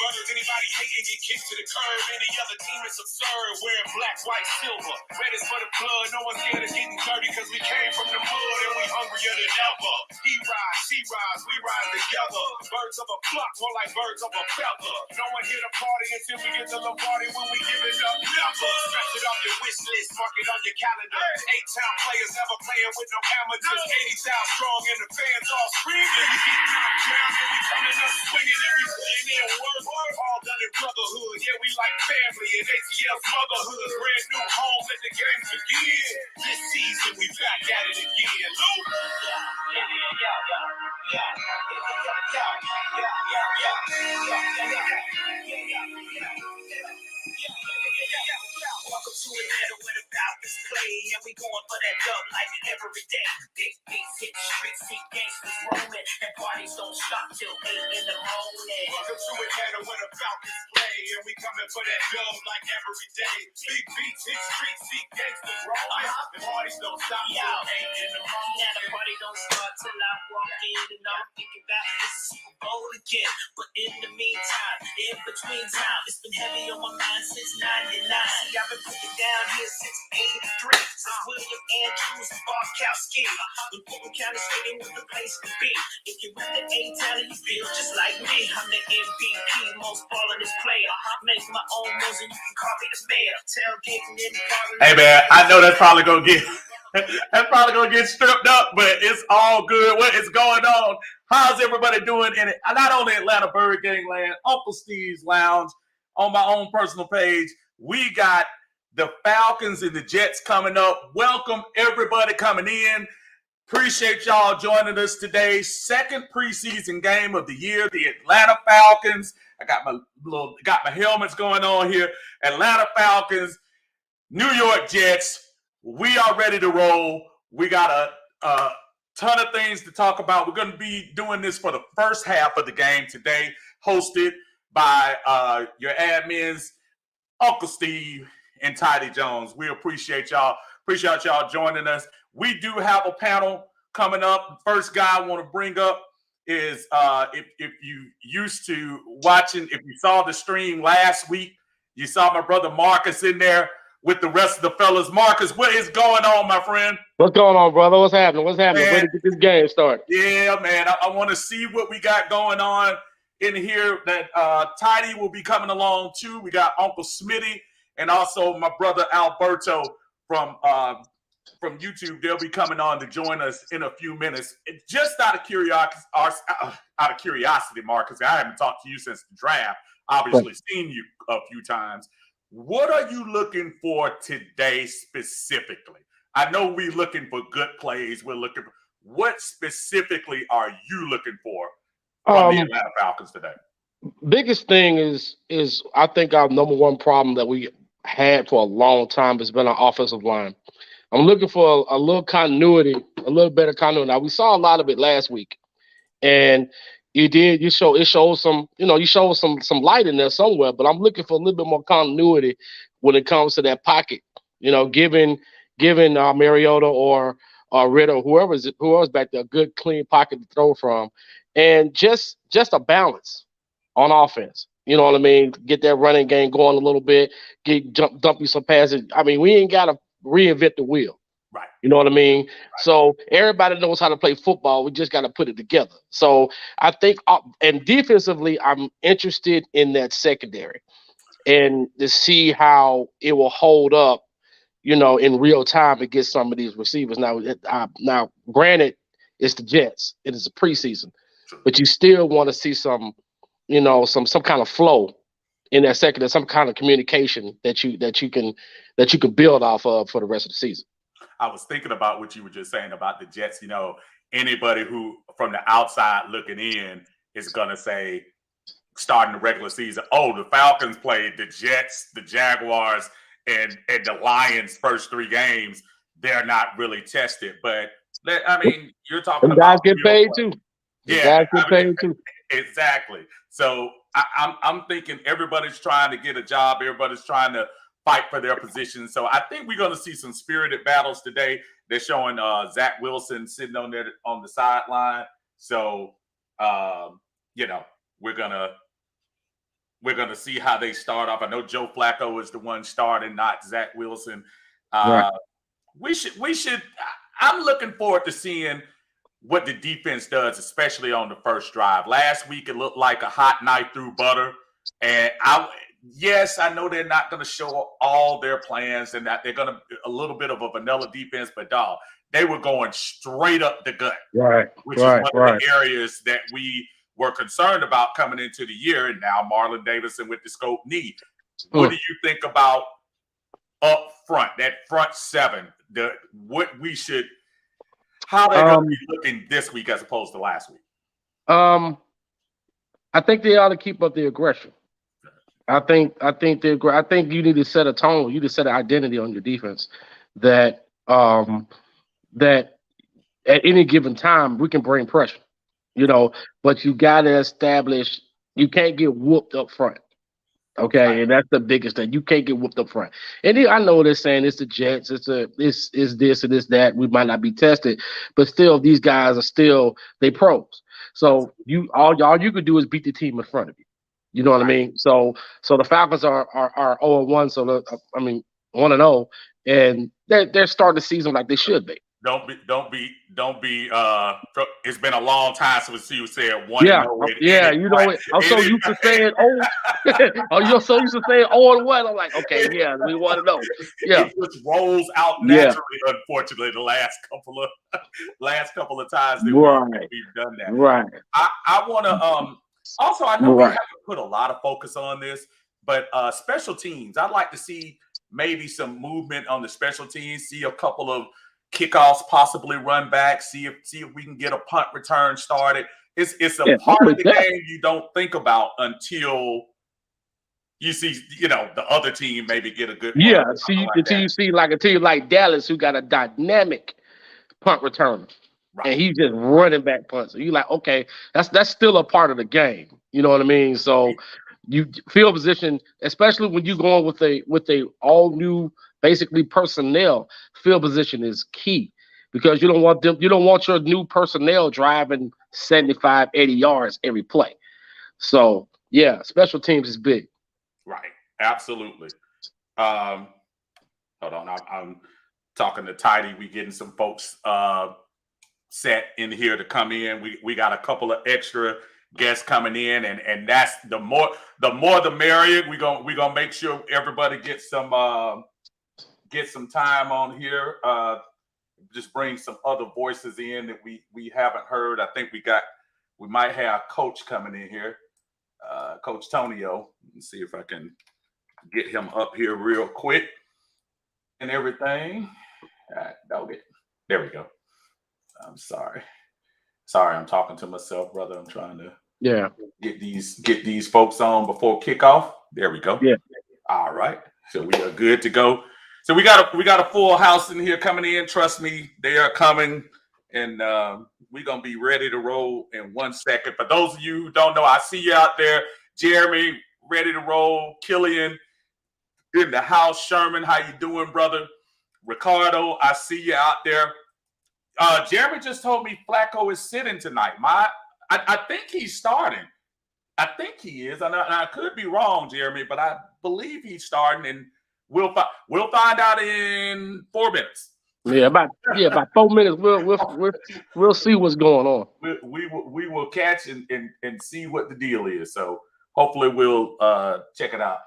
birds. Anybody hating get kicked to the curb. Any other team is absurd. Wearing black, white, silver. Red is for the blood. No one's scared of getting dirty because we came from the mud and we hungrier than ever. He rise, she rise, we rise together. Birds of a flock, more like birds of a feather. No one here to party until we get to the party. When we give it up, never. Scratch it off your wish list, mark it on your calendar. 8-town players never playing with no amateurs. 80,000 strong and the fans all screaming. We get knocked down and we coming up swinging. And we putting in work. All done in brotherhood. Yeah, we like family and ATL's motherhood. Brand new home, let the games begin. This season we back at it again. Lou? Welcome to Atlanta where the Falcons play, and we going for that dub like every day. Big beats hit the streets, see gangsters roaming, and parties don't stop till 8 in the morning. Welcome to Atlanta where the Falcons play, and we coming for that dub like every day. Big beats hit the streets, see gangsters roaming, and parties don't stop till 8 in the morning. Now the party don't start till I walk in, and I'm thinking about this Super Bowl again. But in the meantime, in between time, it's been heavy on my mind since 99. See, I've been putting down here since 83. Since William Andrews and Barkowski. The Fulton County Stadium was the place to be. If you went to A-Town and you feel just like me, I'm the MVP, most ballin' player. Make my own moves and you can call me the mayor. Tailgating in the parlor. Hey man, I know that's probably gonna get stripped up, but it's all good. What is going on? How's everybody doing in it? Not only Atlanta Bird Gangland, Uncle Steve's Lounge, on my own personal page. We got the Falcons and the Jets coming up. Welcome everybody coming in. Appreciate y'all joining us today. Second preseason game of the year. The Atlanta Falcons. I got my helmets going on here. Atlanta Falcons, New York Jets. We are ready to roll. We got a ton of things to talk about. We're going to be doing this for the first half of the game today, hosted by your admins, Uncle Steve and Tidy Jones. We appreciate y'all. Appreciate y'all joining us. We do have a panel coming up. First guy I want to bring up is if you used to watching, if you saw the stream last week, you saw my brother Marcus in there with the rest of the fellas. Marcus, what is going on, my friend? What's going on, brother? What's happening? What's happening? Ready to get this game started? Yeah, man. I want to see what we got going on in here. That Tidy will be coming along too. We got Uncle Smitty and also my brother Alberto from YouTube. They'll be coming on to join us in a few minutes. Just out of curiosity, Marcus, I haven't talked to you since the draft. Obviously, seen you a few times. What are you looking for today specifically? I know we're looking for good plays. We're looking for what specifically are you looking for from the Atlanta Falcons today? Biggest thing is I think our number one problem that we had for a long time has been our offensive line. I'm looking for a little continuity, a little better continuity. Now we saw a lot of it last week, and you showed some light in there somewhere. But I'm looking for a little bit more continuity when it comes to that pocket. Giving Mariota or Ritter, whoever's back there, a good clean pocket to throw from, and just a balance on offense. You know what I mean? Get that running game going a little bit. Dump you some passes. I mean, we ain't got to reinvent the wheel. Right. You know what I mean? Right. So everybody knows how to play football. We just got to put it together. So I think, and defensively, I'm interested in that secondary and to see how it will hold up, in real time against some of these receivers. Now, granted, it's the Jets. It is a preseason, but you still want to see some kind of flow in that secondary, some kind of communication that you can build off of for the rest of the season. I was thinking about what you were just saying about the Jets. Anybody who from the outside looking in is going to say, starting the regular season, oh, the Falcons played the Jets, the Jaguars, and the Lions first 3 games. They're not really tested. But, I mean, you're talking about... guys get paid too. Yeah. Guys get paid too. Exactly. So I'm thinking everybody's trying to get a job. Everybody's trying to fight for their position. So I think we're going to see some spirited battles today. They're showing Zach Wilson sitting on the sideline. So, we're going to we're going to see how they start off. I know Joe Flacco is the one starting, not Zach Wilson. Right. We should. I'm looking forward to seeing what the defense does, especially on the first drive. Last week, it looked like a hot knife through butter. And I know they're not going to show all their plans and that they're going to a little bit of a vanilla defense, but dog, they were going straight up the gut, which is one of the areas that we were concerned about coming into the year. And now Marlon Davidson with the scope knee. What do you think about up front, that front seven? How they're going to be looking this week as opposed to last week? I think they ought to keep up the aggression. I think you need to set a tone. You need to set an identity on your defense that that at any given time we can bring pressure, but you got to establish. You can't get whooped up front. Okay, right. And that's the biggest thing. You can't get whooped up front. And I know they're saying it's the Jets, it's this and this that. We might not be tested, but still, these guys are they pros. So all you could do is beat the team in front of you. You know what I mean? So the Falcons are 0-1. So 1-0, and they're starting the season like they should be. Don't be. It's been a long time since you said 1-0. Yeah, you know it. I'm so used to saying you're so used to saying 0-1. I'm like, okay, yeah, we want to know. Yeah, it just rolls out naturally. Yeah. Unfortunately, the last couple of times that we've done that. Right. I want to. Also, I know we haven't put a lot of focus on this, but special teams. I'd like to see maybe some movement on the special teams. See a couple of kickoffs possibly run back. See if we can get a punt return started. It's a part of the game you don't think about until you see the other team maybe get a good punt. Yeah. Until you see like a team like Dallas who got a dynamic punt returner. Right. And he's just running back punts. So you're like, okay, that's still a part of the game. You know what I mean? So you field position, especially when you're going with a all new basically personnel, field position is key because you don't want your new personnel driving 75, 80 yards every play. So yeah, special teams is big. Right. Absolutely. Hold on. I'm talking to Tidy. We getting some folks set in here to come in. We got a couple of extra guests coming in, and that's the more the merrier. We're gonna make sure everybody gets some time on here. Just bring some other voices in that we haven't heard. I think we might have Coach coming in here, Coach Tonio. Let's see if I can get him up here real quick and everything. There we go. I'm sorry. I'm talking to myself, brother. I'm trying to get these folks on before kickoff. There we go. Yeah. All right. So we are good to go. So we got a full house in here coming in. Trust me, they are coming, and we're gonna be ready to roll in 1 second. For those of you who don't know, I see you out there. Jeremy, ready to roll. Killian in the house. Sherman, how you doing, brother? Ricardo, I see you out there. Jeremy just told me Flacco is sitting tonight. I think he's starting. I think he is. I could be wrong, Jeremy, but I believe he's starting, and we'll find out in 4 minutes. Yeah, about 4 minutes. We'll see what's going on. We will catch and see what the deal is. So hopefully we'll check it out.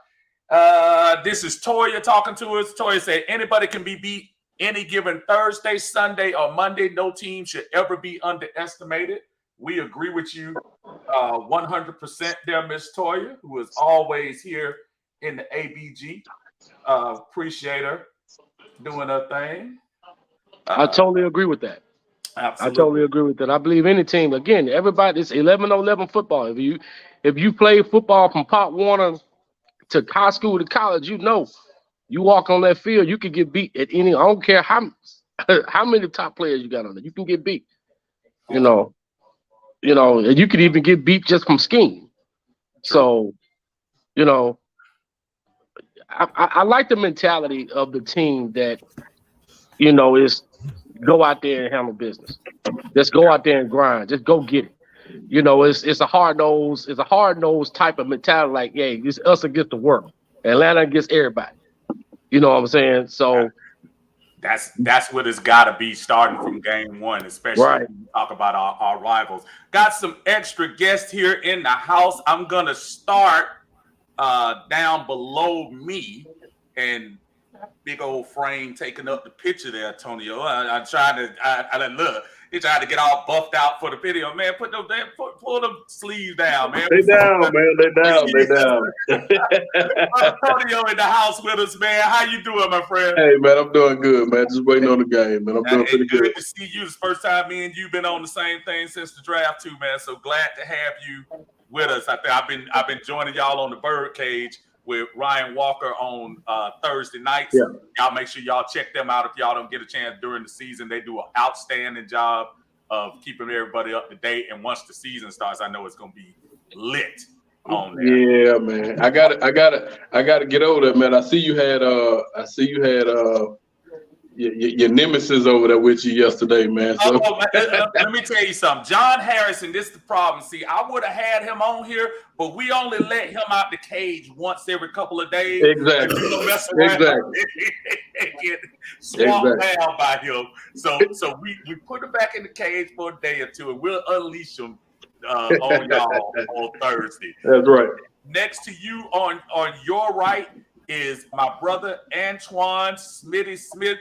This is Toya talking to us. Toya said anybody can be beat any given Thursday, Sunday, or Monday. No team should ever be underestimated. We agree with you 100% there, Miss Toya, who is always here in the ABG. Appreciate her doing her thing. I totally agree with that. Absolutely. I totally agree with that. I believe any team, again, everybody, it's 11-11 football. If you play football from Pop Warner to high school to college, you walk on that field, you can get beat at any. I don't care how many top players you got on there. You can get beat. And you could even get beat just from scheme. So, I like the mentality of the team that, is go out there and handle business. Just go out there and grind. Just go get it. You know, it's a hard nosed type of mentality. Like, yeah, it's us against the world. Atlanta against everybody. You know what I'm saying? So that's what it's got to be starting from game one, especially right. when we talk about our rivals. Got some extra guests here in the house. I'm gonna start down below me, and big old frame taking up the picture there, Antonio. I'm trying to, I look. He tried to get all buffed out for the video. Man, pull them sleeves down, man. They down, man. They down. Antonio in the house with us, man. How you doing, my friend? Hey, man, I'm doing good, man. Just waiting on the game, man. I'm doing pretty good. Good to see you. It's the first time me and you've been on the same thing since the draft, too, man. So glad to have you with us. I've been joining y'all on the Birdcage with Ryan Walker on Thursday nights. Yeah. Y'all make sure y'all check them out if y'all don't get a chance during the season. They do an outstanding job of keeping everybody up to date. And once the season starts, I know it's gonna be lit on there. Yeah, man. I gotta get over there, man. I see you had your nemesis over there with you yesterday, man. So. Let me tell you something. John Harrison, this is the problem. See, I would have had him on here, but we only let him out the cage once every couple of days. Exactly. Exactly. Get swamped down by him. So we put him back in the cage for a day or two, and we'll unleash him on y'all on Thursday. That's right. Next to you on your right is my brother Antoine Smitty Smith.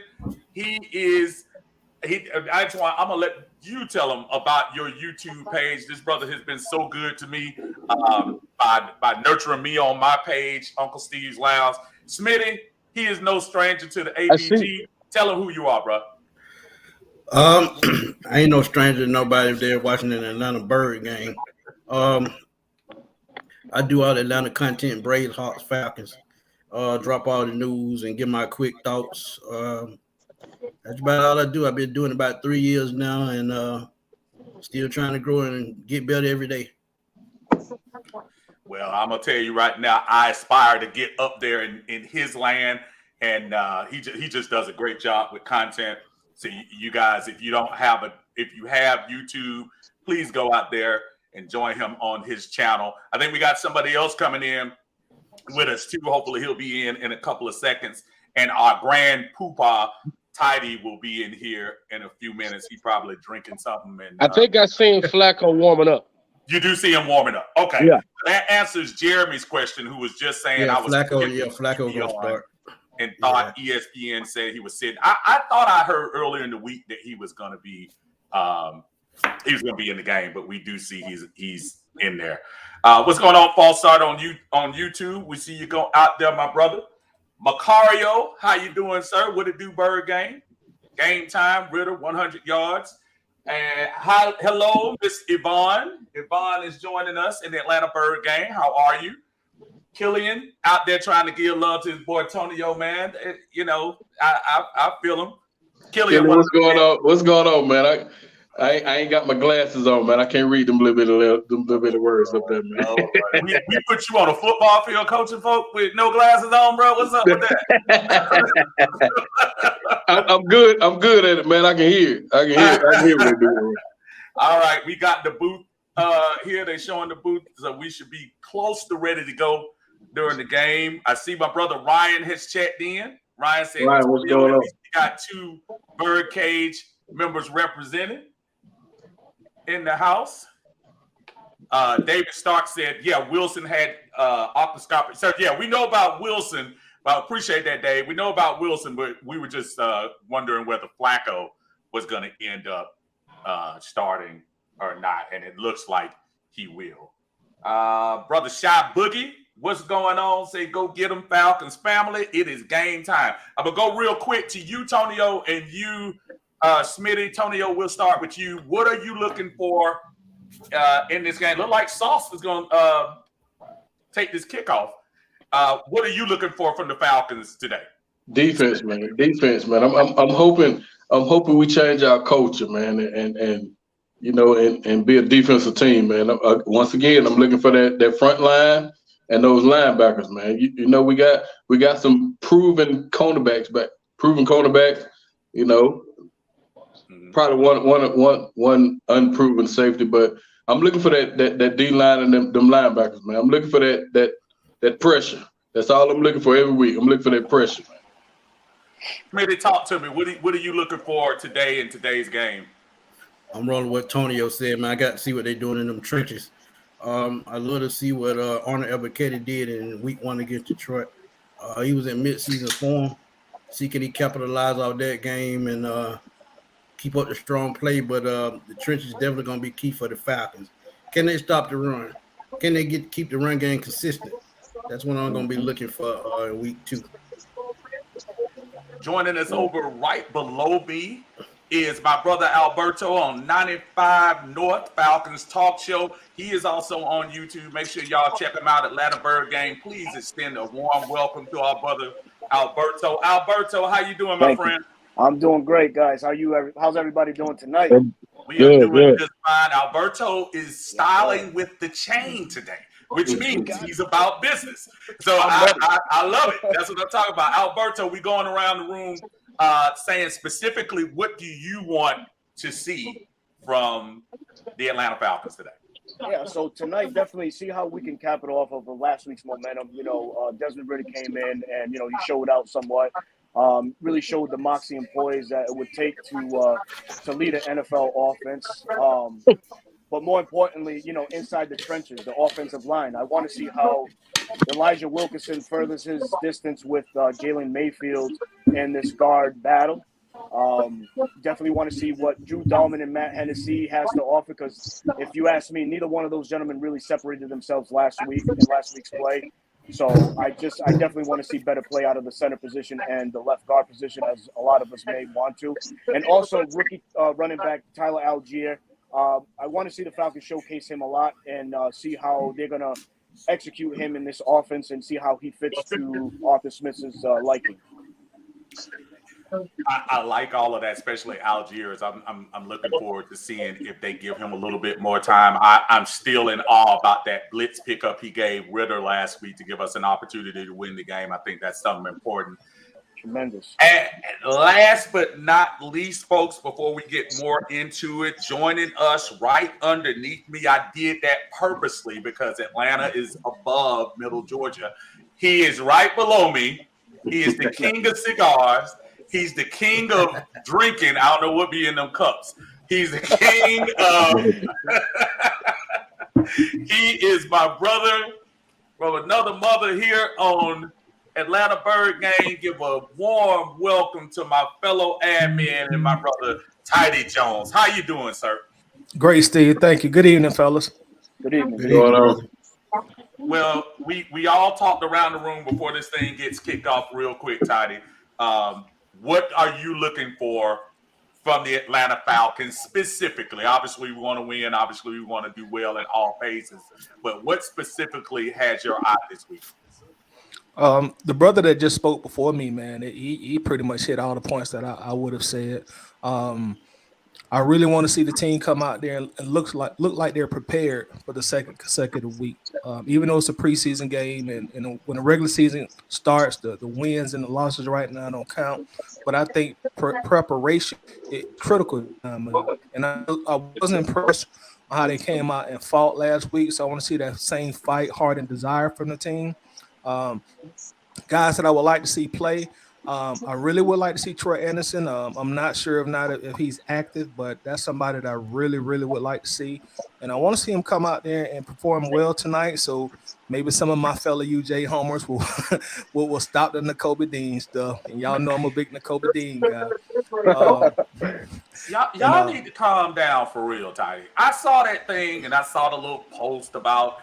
Antoine, I'm gonna let you tell him about your YouTube page. This brother has been so good to me by nurturing me on my page, Uncle Steve's Lounge. Smitty, he is no stranger to the ABG. Tell him who you are, bro. I ain't no stranger to nobody there watching an Atlanta Bird game. I do all the Atlanta content, Braves, Hawks, Falcons. Drop all the news and give my quick thoughts. That's about all I do. I've been doing it about 3 years now, and still trying to grow and get better every day. Well, I'm gonna tell you right now, I aspire to get up there in his land, and he just does a great job with content. So you guys, if you have YouTube, please go out there and join him on his channel. I think we got somebody else coming in with us too. Hopefully he'll be in a couple of seconds. And our grand poopah, Tidy, will be in here in a few minutes. He's probably drinking something. And I think I seen Flacco warming up. You do see him warming up. Okay. Yeah. That answers Jeremy's question, who was just saying Flacco gonna start. And thought ESPN said he was sitting. I thought I heard earlier in the week that he was gonna be in the game, but we do see he's in there. What's going on, False Start on YouTube? We see you go out there, my brother. Macario, how you doing, sir? What it do, Bird Game? Game time, Ritter, 100 yards. And hello, Miss Yvonne. Yvonne is joining us in the Atlanta Bird Game. How are you? Killian out there trying to give love to his boy Tonio, man. You know, I feel him. Killian, what's going on? What's going on, man? I ain't got my glasses on, man. I can't read them little bit of words up there, man. We put you on a football field coaching folk with no glasses on, bro. What's up with that? I'm good. I'm good at it, man. I can hear. I can hear what they're doing. All right, we got the booth here. They're showing the booth, so we should be close to ready to go during the game. I see my brother Ryan has checked in. Ryan said, what's going on? We got 2 Birdcage members represented in the house. David Stark said, yeah, Wilson had arthroscopic surgery. Yeah, we know about Wilson. I appreciate that, Dave. We know about Wilson, but we were just wondering whether Flacco was going to end up starting or not, and it looks like he will. Brother Shy Boogie, what's going on? Say, go get them, Falcons family. It is game time. I'm going to go real quick to you, Tonio, and you, Smitty. Tonio, we'll start with you. What are you looking for in this game? Look like Sauce is going to take this kickoff. What are you looking for from the Falcons today? Defense, man. I'm hoping we change our culture, man, and you know, and be a defensive team, man. Once again, I'm looking for that front line and those linebackers, man. You know, we got some proven cornerbacks. You know, probably one unproven safety, but I'm looking for that D line and them linebackers, man. I'm looking for that pressure. That's all I'm looking for every week. I'm looking for that pressure, man. Maybe talk to me. What are you looking for today in today's game? I'm rolling what Tonio said, man. I got to see what they're doing in them trenches. I love to see what Arnold Ebiketie did in week 1 against Detroit. He was in midseason form. See can he capitalize off that game and keep up the strong play, but the trenches definitely going to be key for the Falcons. Can they stop the run? Can they keep the run game consistent? That's what I'm going to be looking for in week 2. Joining us over right below me is my brother Alberto on 95 North Falcons Talk Show. He is also on YouTube. Make sure y'all check him out at Atlanta Bird Game. Please extend a warm welcome to our brother Alberto. Alberto, how you doing, my friend? I'm doing great, guys. How's everybody doing tonight? We are doing just fine. Alberto is styling with the chain today, which means he's about business. So I love it. That's what I'm talking about. Alberto, we going around the room saying specifically what do you want to see from the Atlanta Falcons today? Yeah, so tonight definitely see how we can cap it off of last week's momentum. Desmond really came in and he showed out somewhat. Really showed the moxie and poise that it would take to lead an NFL offense. But more importantly, inside the trenches, the offensive line. I want to see how Elijah Wilkinson furthers his distance with Jalen Mayfield in this guard battle. Definitely want to see what Drew Dahlman and Matt Hennessy has to offer, because if you ask me, neither one of those gentlemen really separated themselves last week in last week's play. So I definitely want to see better play out of the center position and the left guard position, as a lot of us may want to. And also rookie running back Tyler Algier. I want to see the Falcons showcase him a lot and see how they're going to execute him in this offense and see how he fits to Arthur Smith's liking. I like all of that, especially Algiers. I'm looking forward to seeing if they give him a little bit more time. I'm still in awe about that blitz pickup he gave Ritter last week to give us an opportunity to win the game. I think that's something important. Tremendous. And last but not least, folks, before we get more into it, joining us right underneath me, I did that purposely because Atlanta is above Middle Georgia. He is right below me. He is the king of cigars. He's the king of drinking. I don't know what be in them cups. He's the king of he is my brother from another mother here on Atlanta Bird Game. Give a warm welcome to my fellow admin and my brother Tidy Jones. How you doing, sir? Great, Steve. Thank you. Good evening, fellas. Good evening. Good evening. Well, we all talked around the room before this thing gets kicked off real quick, Tidy. What are you looking for from the Atlanta Falcons specifically? Obviously, we want to win. Obviously, we want to do well in all phases. But what specifically has your eye this week? The brother that just spoke before me, man, he pretty much hit all the points that I would have said. I really want to see the team come out there and look like they're prepared for the second consecutive week. Even though it's a preseason game, and when the regular season starts, the wins and the losses right now don't count. But I think preparation is critical. And I wasn't impressed on how they came out and fought last week. So I want to see that same fight, heart, and desire from the team. Guys that I would like to see play. I really would like to see Troy Anderson. I'm not sure if he's active, but that's somebody that I really, really would like to see. And I want to see him come out there and perform well tonight. So maybe some of my fellow UJ homers will stop the Nakobe Dean stuff. And y'all know I'm a big Nakobe Dean guy. Y'all need to calm down for real, Tidy. I saw that thing and I saw the little post about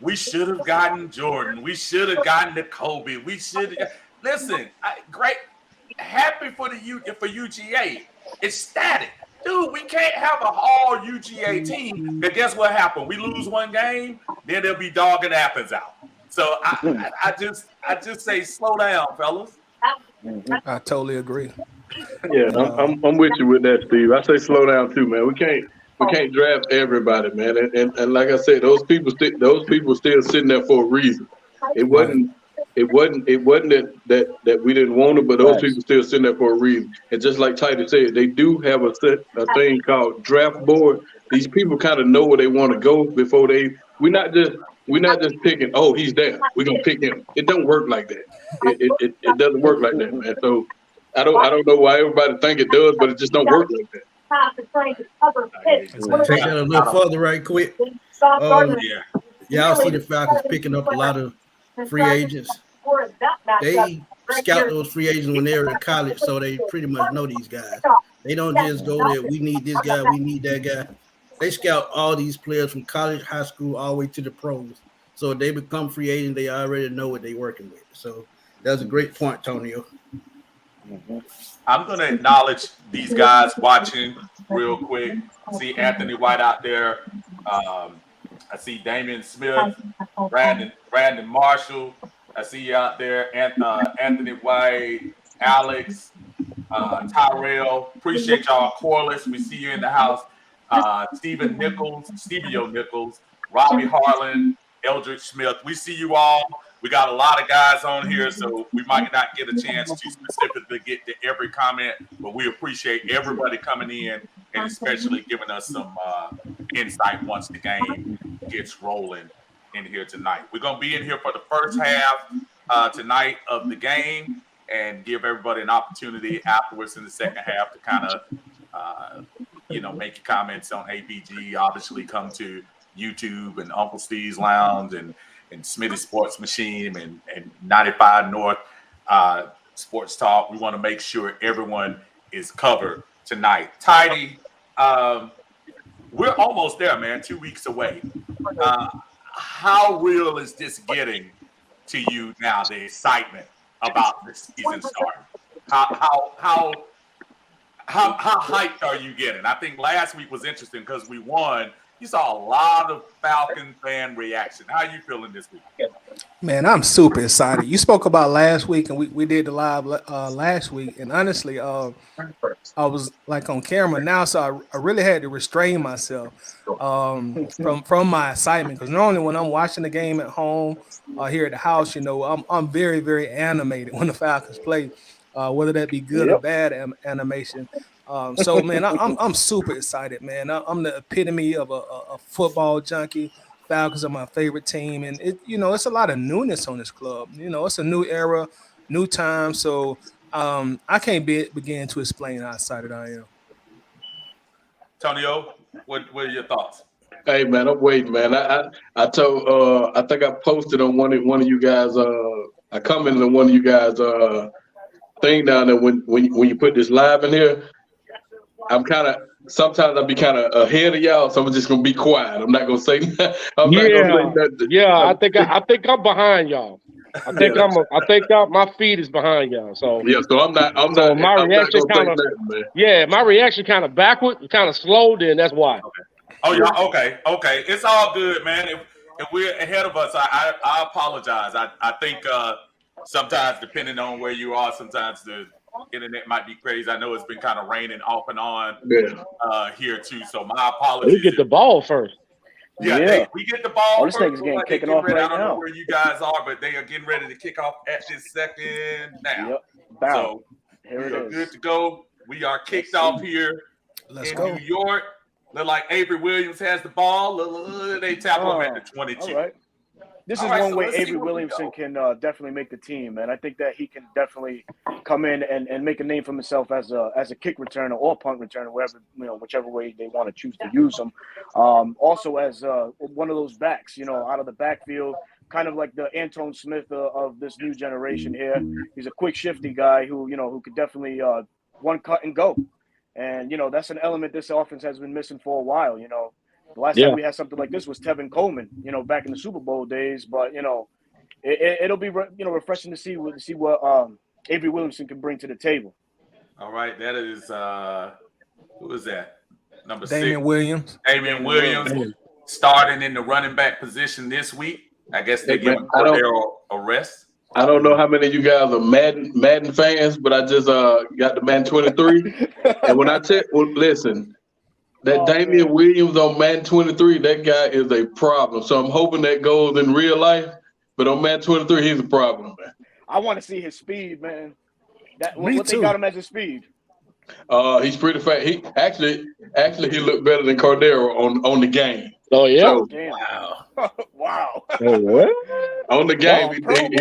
we should have gotten Jordan. We should have gotten Nakobe. We should have. Listen, great, happy for UGA. It's static, dude. We can't have a all UGA team. But guess what happened? We lose one game, then they'll be dogging Athens out. So I just say slow down, fellas. I totally agree. Yeah, I'm with you with that, Steve. I say slow down too, man. We can't draft everybody, man. And like I said, those people still sitting there for a reason. It wasn't it wasn't that we didn't want it, but those people still sitting there for a reason. And just like Titus said, they do have a thing called draft board. These people kind of know where they want to go before they. We're not just picking. Oh, he's there. We're gonna pick him. It don't work like that. It doesn't work like that, man. So I don't know why everybody think it does, but it just don't work like that. Take that a little further, right quick. Y'all see the Falcons picking up a lot of free agents. They scout those free agents when they're in college, so they pretty much know these guys. They don't just go there. We need this guy. We need that guy. They scout all these players from college, high school, all the way to the pros. So they become free agents. They already know what they're working with. So that's a great point, Tonio. I'm going to acknowledge these guys watching real quick. See Anthony White out there. I see Damian Smith, Brandon Marshall. I see you out there, Anthony White, Alex, Tyrell. Appreciate y'all. Corliss, we see you in the house. Stevie Nichols, Robbie Harlan, Eldridge Smith. We see you all. We got a lot of guys on here, so we might not get a chance to specifically get to every comment, but we appreciate everybody coming in and especially giving us some insight once the game gets rolling in here tonight. We're going to be in here for the first half tonight of the game and give everybody an opportunity afterwards in the second half to kind of, make your comments on APG. Obviously, come to YouTube and Uncle Steve's Lounge and Smitty Sports Machine and 95 North Sports Talk. We want to make sure everyone is covered tonight. Tidy, we're almost there, man. 2 weeks away. How real is this getting to you now? The excitement about the season starting. How hyped are you getting? I think last week was interesting because we won. You saw a lot of Falcon fan reaction. How are you feeling this week? Man, I'm super excited. You spoke about last week, and we did the live last week. And honestly, I was like on camera now, so I really had to restrain myself from my excitement. Because normally when I'm watching the game at home or here at the house, I'm very, very animated when the Falcons play, whether that be good or bad animation. So man, I'm super excited, man. I'm the epitome of a football junkie. Falcons are my favorite team, and it's a lot of newness on this club. It's a new era, new time. So I can't begin to explain how excited I am. Tonio, what are your thoughts? Hey man, I'm waiting, man. I told I think I posted on one of you guys. I commented on one of you guys thing down there when you put this live in here. Sometimes I'll be kind of ahead of y'all, so I'm just gonna be quiet. I'm not gonna say. I'm not gonna say nothing. Yeah, I think I'm behind y'all. I think my feet is behind y'all. So yeah, so I'm not. My reaction kind of my reaction kind of backward, kind of slow. Then that's why. Okay. Oh yeah, okay. It's all good, man. If we're ahead of us, I apologize. I think sometimes depending on where you are, sometimes the internet might be crazy. I know it's been kind of raining off and on here too. So my apologies. We get the ball first. Yeah. We get the ball first. This thing's getting kicking off right now. I don't know where you guys are, but they are getting ready to kick off at this second now. Yep. So here we are good to go. We are kicked off here in New York. Look like Avery Williams has the ball. They tackle him at the 22. All right. This is one way Avery Williamson can definitely make the team, and I think that he can definitely come in and make a name for himself as a kick returner or punt returner, whichever way they want to choose to use him. Also as one of those backs, out of the backfield, kind of like the Anton Smith of this new generation here. He's a quick, shifty guy who could definitely one cut and go, and that's an element this offense has been missing for a while. The last time we had something like this was Tevin Coleman, back in the Super Bowl days. But it'll be refreshing to see what Avery Williamson can bring to the table. All right, that is who is that? Number Damian 6. Williams. Damian Williams starting in the running back position this week. I guess they're giving Cordero a rest. I don't know how many of you guys are Madden fans, but I just got the Madden 23, and when listen. That Damian Williams on Madden 23, that guy is a problem. So I'm hoping that goes in real life. But on Madden 23, he's a problem, man. I want to see his speed, man. Me What they too. got him as his speed. He's pretty fast. He actually he looked better than Cordero on the game. Oh yeah. So, Damn. Wow. Wow. Oh, what? on the game, he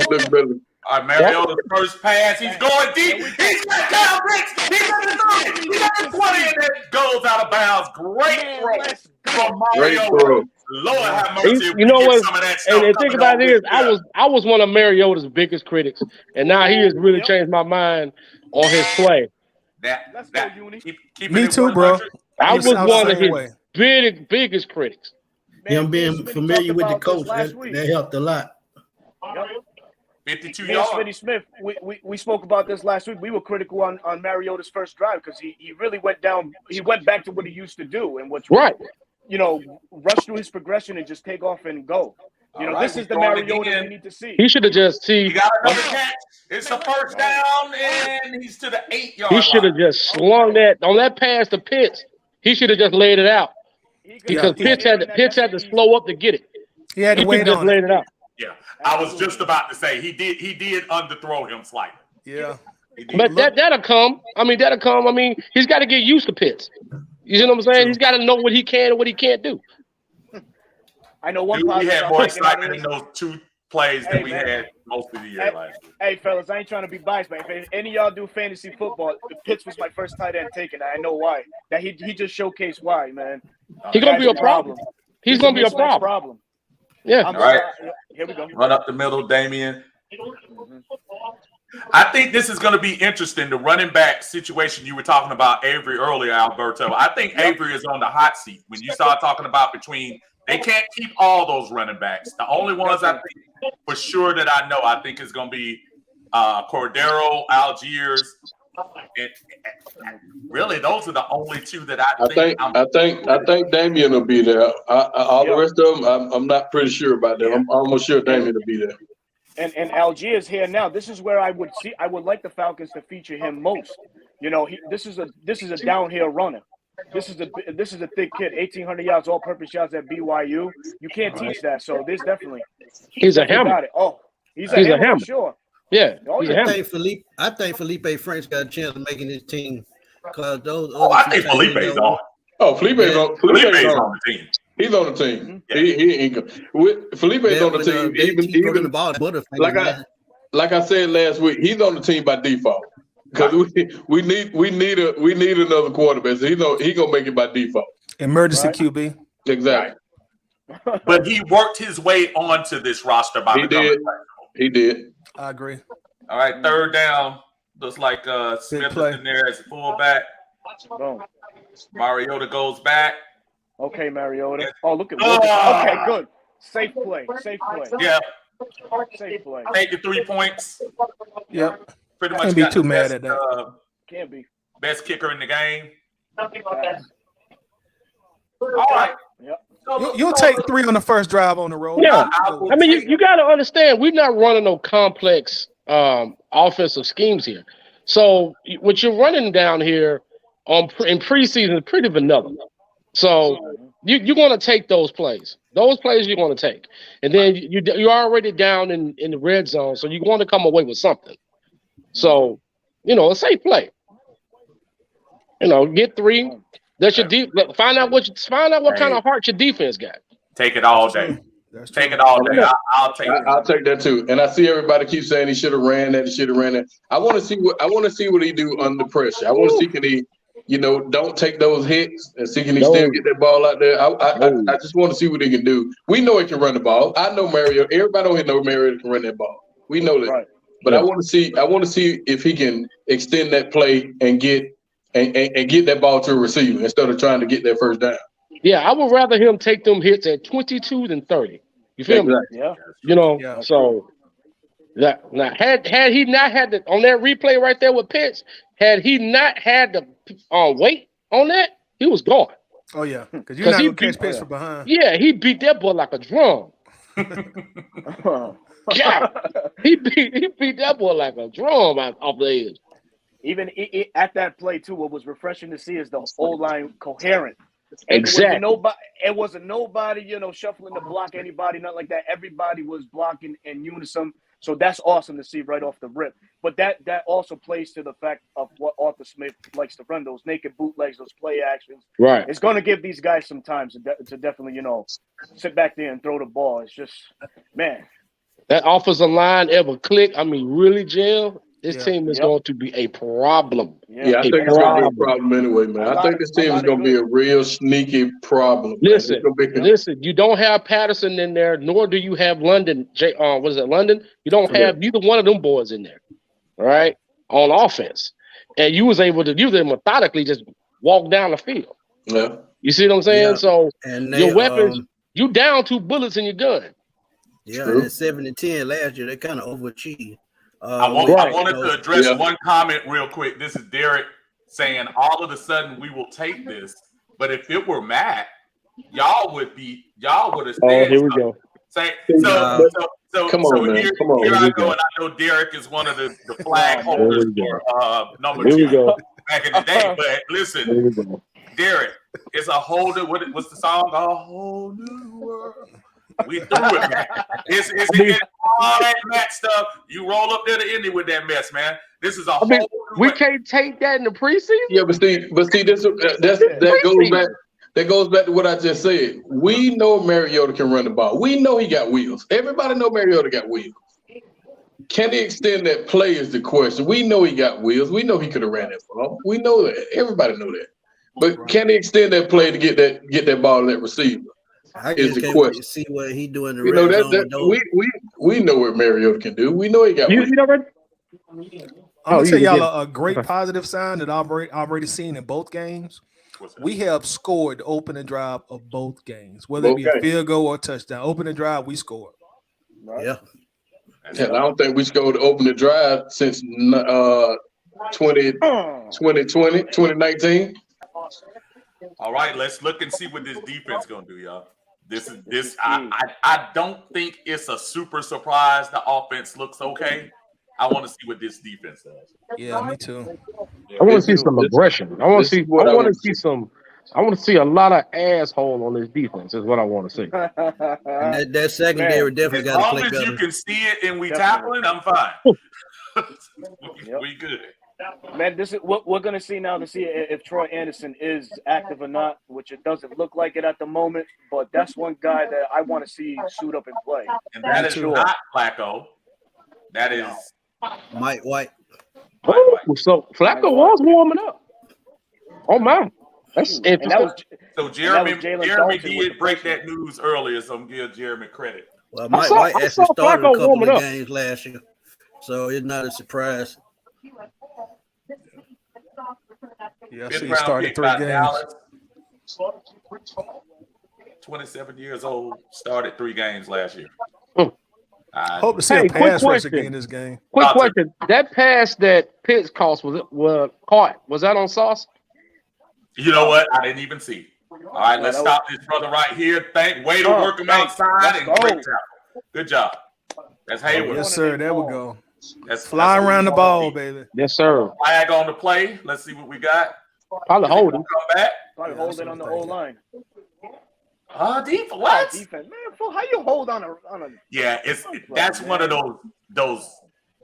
looked better. All right, Mariota's first pass. He's going deep. He's got down Bricks. He's got the 30. He got the 20, and then goes out of bounds. Great throw from Great Mariota. throw. Lord have mercy. if You we know get what? some of that stuff And the thing coming about on it is, this I was one of Mariota's biggest critics, and now he has really changed my mind on his play. Let's go, Uni. Keep Me it at too, bro. 100. I was I'm the one of same his way. biggest critics. Him being Smitty familiar talked with the about this coach, last week. that helped a lot. Yep. 52 Me and yards. Smitty Smith, we spoke about this last week. We were critical on Mariota's first drive because he really went down. He went back to what he used to do, and which was, Right. rush through his progression and just take off and go. All right, This is the throwing it Mariota again. we need to see. He should have just He got another catch. It's a first down, and he's to the 8-yard line. He should have just slung that on that pass to Pitts. He should have just laid it out because Pitts had to slow up to get it. He had to He wait just on laid it. it out. Yeah, I was just about to say he did underthrow him slightly. Yeah. He did. But that'll come. That'll come. He's got to get used to Pitts. You see what I'm saying? He's got to know what he can and what he can't do. I know one. We positive had I'm more taking out of excitement in this. those two plays than Hey, we man. had most of the year last year. Hey, fellas, I ain't trying to be biased, but if any of y'all do fantasy football, Pitts was my first tight end taken. I know why. That he just showcased why, man. He's gonna be Guy's a problem. He's gonna be a mismatch problem. Yeah. All right. Here we go. Run up the middle, Damian. I think this is going to be interesting. The running back situation you were talking about, Avery, earlier, Alberto. I think Avery is on the hot seat. When you start talking about they can't keep all those running backs. The only ones I think for sure that I think is going to be Cordero, Algiers. And really, those are the only two that I think Damian will be there. All the rest of them, I'm not pretty sure about that. I'm almost sure Damian will be there. And Algiers here now. This is where I would like the Falcons to feature him most. This is a downhill runner. This is a thick kid, 1,800 yards, all-purpose yards at BYU. You can't teach that. So this definitely. He's a hammer. Got it. Oh, he's a hammer for sure. Yeah. Oh, He's a yeah. hammer. I think Felipe French got a chance of making his team. Cause those. I think Felipe's on. Oh, Felipe's on the team. He's on the team. He ain't Felipe's on the team. Even the ball, like I said last week, he's on the team by default because we need another quarterback. So he gonna make it by default. Emergency QB. Exactly. But he worked his way onto this roster by becoming. He did. I agree. All right, third down. Looks like Smith play. is in there as a fullback. Boom. Mariota goes back. Okay, Mariota. Oh, look at okay, good. Safe play. Yeah, Safe play. take the 3 points. Yep. Pretty much Can't be got too the mad best, at that. Can't be. Best kicker in the game. Pass. All right. Yep. You'll take 3 on the first drive on the road. Yeah. You got to understand, we're not running no complex offensive schemes here. So what you're running down here in preseason is pretty vanilla. So you're going to take those plays. Those plays you're going to take. And then you're already down in the red zone, so you want to come away with something. So, a safe play. Get 3. That's your find out what kind of heart your defense got. Take it all day. Take it all day. I'll take it. I'll take that too. And I see everybody keep saying he should have ran that. He should have ran that. I want to see what he do under pressure. I want to see can he, don't take those hits and see can he still get that ball out there. I just want to see what he can do. We know he can run the ball. I know Mario. Everybody on here know Mario can run that ball. We know that. Right. But I want to see if he can extend that play and get that ball to a receiver instead of trying to get that first down. Yeah, I would rather him take them hits at 22 than 30. You feel me? Yeah. So now had he not had on that replay right there with Pitts, had he not had the weight on that, he was gone. Oh yeah, because you're not gonna catch Pitts from behind. Yeah, he beat that boy like a drum. Yeah, he beat that boy like a drum off the edge. Even at that play too, what was refreshing to see is the O-line coherent. Exactly. It wasn't nobody, you know, shuffling to block anybody, nothing like that. Everybody was blocking in unison. So that's awesome to see right off the rip. But that also plays to the fact of what Arthur Smith likes to run, those naked bootlegs, those play actions. Right. It's going to give these guys some time to definitely, you know, sit back there and throw the ball. It's just, man. That offensive line ever click. I mean, really, Jill, this team is Yep. going to be a problem. Yeah, I think it's going to be a problem anyway, man. I think this team is going to be a real sneaky problem. Listen, you don't have Patterson in there, nor do you have London. What is it, London? You don't have neither one of them boys in there, all right, on offense. And you was able to do them methodically, just walk down the field. Yeah. You see what I'm saying? Yeah. So And your weapons, you down 2 bullets in your gun. Yeah, and 7-10 last year, they kind of overachieved. I wanted to address one comment real quick. This is Derek saying, all of a sudden we will take this, but if it were Matt, y'all would have said. Oh, here we go. Come on, man. Come on. Here I go, and I know Derek is one of the flag holders for number 2 back in the day. But listen, Derek, it's a whole new. What's the song? A whole new world. We threw it, man. It's all that Matt stuff. You roll up there to Indy with that mess, man. This is a whole new we can't take that in the preseason. Yeah, but see, that goes back to what I just said. We know Mariota can run the ball. We know he got wheels. Everybody know Mariota got wheels. Can he extend that play is the question. We know he got wheels. We know he could have ran that ball. We know that. Everybody know that. But can he extend that play to get that ball to that receiver? I just can't wait to see what he doing. We know what Mariota can do. We know he got wheels. I'm gonna tell y'all a great positive sign that I've already seen in both games. We have scored the opening drive of both games, whether it be a field goal or a touchdown. Opening drive, we scored. Yeah. I don't think we scored to open the drive since 2019. All right, let's look and see what this defense gonna do, y'all. I don't think it's a super surprise. The offense looks okay. I want to see what this defense does. Yeah, me too. I want to see some aggression. I want to see a lot of asshole on this defense. Is what I want to see. And that secondary definitely got to play better. As long as you can see it and we tackle it, I'm fine. We good. Man, this is what we're gonna see now to see if Troy Anderson is active or not, which it doesn't look like it at the moment. But that's one guy that I want to see suit up and play. And that is not Flacco. That is Mike White. So Flacco was warming up. Oh my, that's interesting. So Jeremy did break that news earlier, so I'm giving Jeremy credit. Well, Mike White actually started a couple of games last year, so it's not a surprise. Yeah, so he started 3 games. Dallas, 27 years old, started 3 games last year. Hope to see a pass rush again in this game. Quick question: that pass that Pitts caught was that on Sauce? You know what? I didn't even see. All right, let's stop this brother right here. Way to work him outside and great tackle. Good job. That's Hayward. Yes, sir. There we go. That's fly around the ball, baby. Yes, sir. Flag on the play. Let's see what we got. Probably holding. Come back. Probably holding on the O line. Defense. What? Defense, man. How you hold on a? Yeah, that's one of those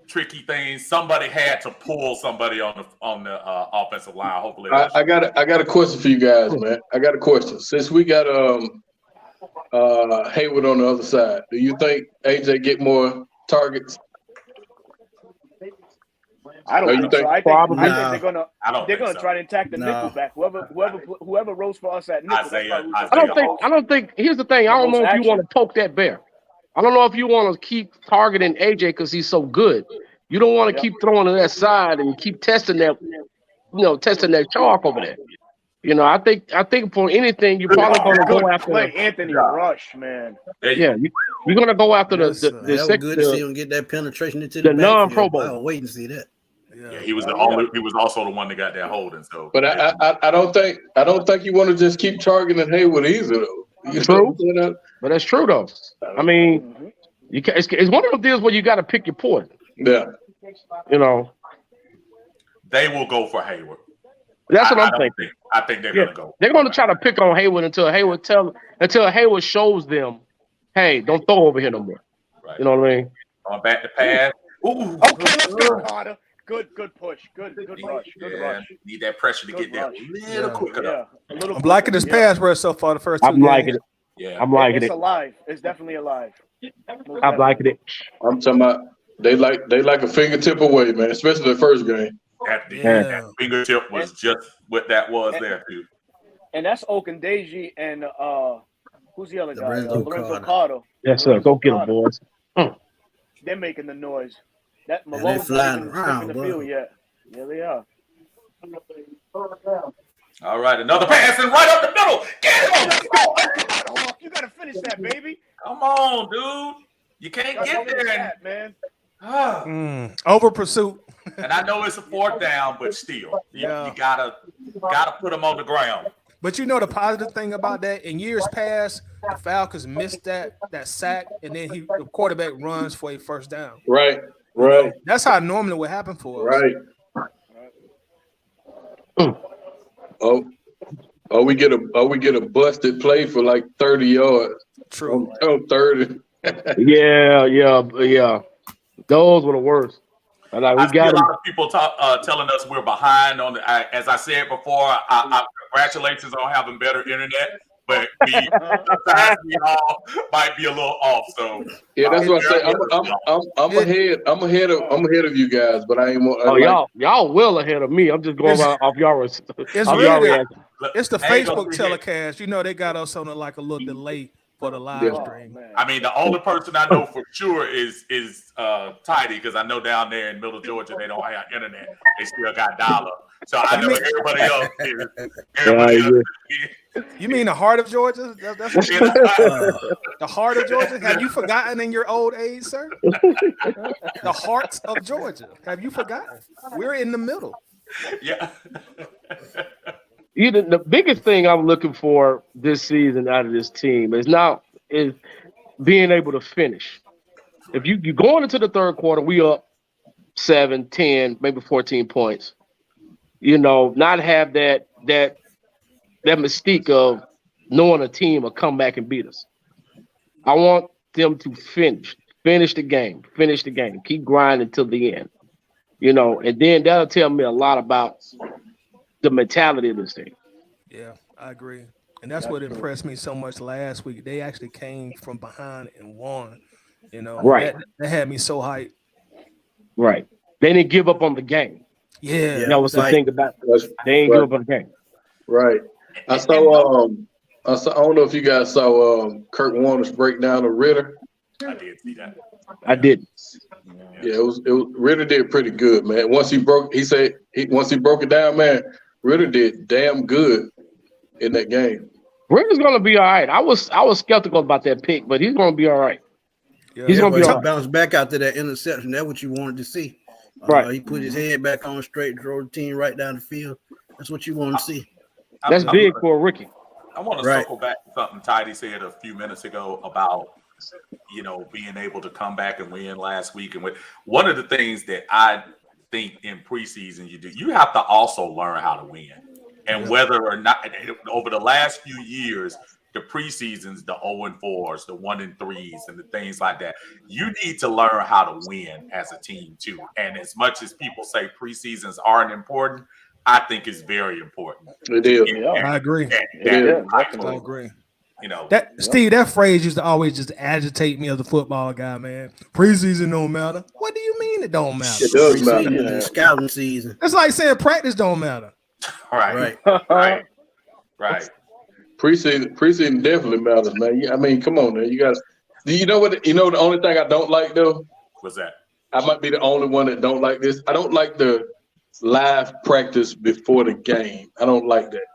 tricky things. Somebody had to pull somebody on the offensive line. Hopefully, I got a question for you guys, man. I got a question. Since we got Hayward on the other side, do you think AJ get more targets? I don't think so. I think they're gonna try to attack the nickel back. Whoever rose for us at nickel. I don't think. Here's the thing. I don't know if you want to poke that bear. I don't know if you want to keep targeting AJ because he's so good. You don't want to keep throwing to that side and keep testing that, testing that chalk over there. I think for anything you're probably going to go after Anthony Rush, man. Yeah, you're going to go after the good to see him get that penetration into the non-Pro Bowl. I'll wait and see that. Yeah, he was also the one that got that holding. So, but I don't think you want to just keep targeting Hayward either, though. True, but that's true though. I mean, it's one of those deals where you got to pick your poison. Yeah, they will go for Hayward. That's what I'm thinking. I think they're gonna go. They're gonna try to pick on Hayward until Hayward shows them, hey, don't throw over here no more. Right. You know what I mean? Going back to pass. Okay, let's go, Carter. Good push. Good rush. Good rush. Need that pressure to get there a little quicker. Yeah, a little. I'm liking this pass rush so far. The first 2 I'm liking it. Yeah, I'm liking it. It's alive. It's definitely alive. I'm liking it. I'm talking about they like a fingertip away, man. Especially the first game. That fingertip was just what that was there too. And that's Okundeji and who's the other guy? Lorenzo Carter. Yes, sir. Go get them, boys. They're making the noise. That they're Malone's flying not around, in the bro. field yet. Yeah, they are. All right, another pass and right up the middle. Get him! You gotta finish that, baby. Come on, dude. You can't get there, man. Over pursuit. And I know it's a 4th down, but still, you gotta put them on the ground. But you know the positive thing about that, in years past, the Falcons missed that sack, and then the quarterback runs for a first down. Right. That's how normally would happen for us. Right. We get a busted play for like 30 yards. True. On 30. Yeah. Those were the worst. And I see a lot of people telling us we're behind on the. As I said before, I congratulations on having better internet, but sometimes we all might be a little off. So yeah, that's what I say. I'm ahead of you guys, but I ain't. Y'all well ahead of me. I'm just going off y'all. It's the Facebook telecast. You know they got us on like a little delay for the live stream. I mean, the only person I know for sure is Tidy, because I know down there in Middle Georgia they don't have internet. They still got dial-up. So I know everybody else is. You mean the heart of Georgia? That's the heart of Georgia? Have you forgotten in your old age, sir? The heart of Georgia. Have you forgotten? We're in the middle. Yeah. The biggest thing I'm looking for this season out of this team is being able to finish. If you going into the third quarter, we up 7, 10, maybe 14 points. You know, not have that mystique of knowing a team will come back and beat us. I want them to finish the game, keep grinding till the end. You know, and then that'll tell me a lot about the mentality of this thing. Yeah, I agree. And that's what impressed me so much last week. They actually came from behind and won. You know, right. That had me so hyped. Right. They didn't give up on the game. Yeah. That was the thing about it. They didn't give up on the game. Right. I don't know if you guys saw Kurt Warner's breakdown of Ritter. I did see that. I did. Yeah, it was Ritter did pretty good, man. Once he broke it down, man, Ritter did damn good in that game. Ritter's gonna be all right. I was skeptical about that pick, but he's gonna be all right. Yeah, he's gonna be all right. Bounce back after that interception. That's what you wanted to see. Right. He put his head back on straight, drove the team right down the field. That's what you want to see. That's big for a rookie. I want to circle back to something Tidy said a few minutes ago about, you know, being able to come back and win last week. And one of the things that I think in preseason you have to also learn how to win. And whether or not over the last few years, the preseasons, the 0-4s, the 1-3s, and the things like that, you need to learn how to win as a team too. And as much as people say preseasons aren't important, I think it's very important. It is. I agree. I agree. You know, Steve, that phrase used to always just agitate me as a football guy, man. Preseason don't matter. What do you mean it don't matter? It does matter. Yeah. Scouting season. It's like saying practice don't matter. Right. Preseason definitely matters, man. I mean, come on, man. You guys. Do you know what? You know the only thing I don't like though. What's that? I might be the only one that don't like this. I don't like the live practice before the game. I don't like that.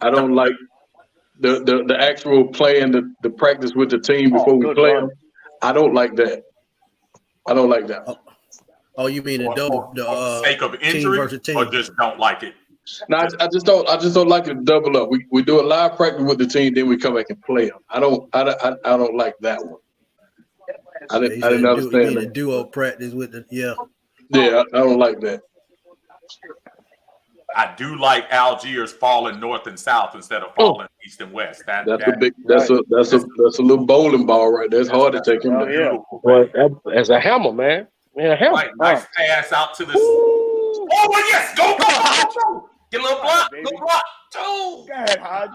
I don't like the actual playing the practice with the team before we play them. I don't like that. Oh, you mean the sake of injury, or just don't like it? No, I just don't like it to double up. We do a live practice with the team, then we come back and play them. I don't like that one. I didn't understand the duo practice with the Yeah, I don't like that. I do like Algiers falling north and south instead of falling east and west. That's a little bowling ball right there. It's hard to take him down. Well, that's a hammer, man. Man, a hammer. Right, nice pass out to the. Oh yes, go! Get a little block, little block. Two. Go ahead, Hodge.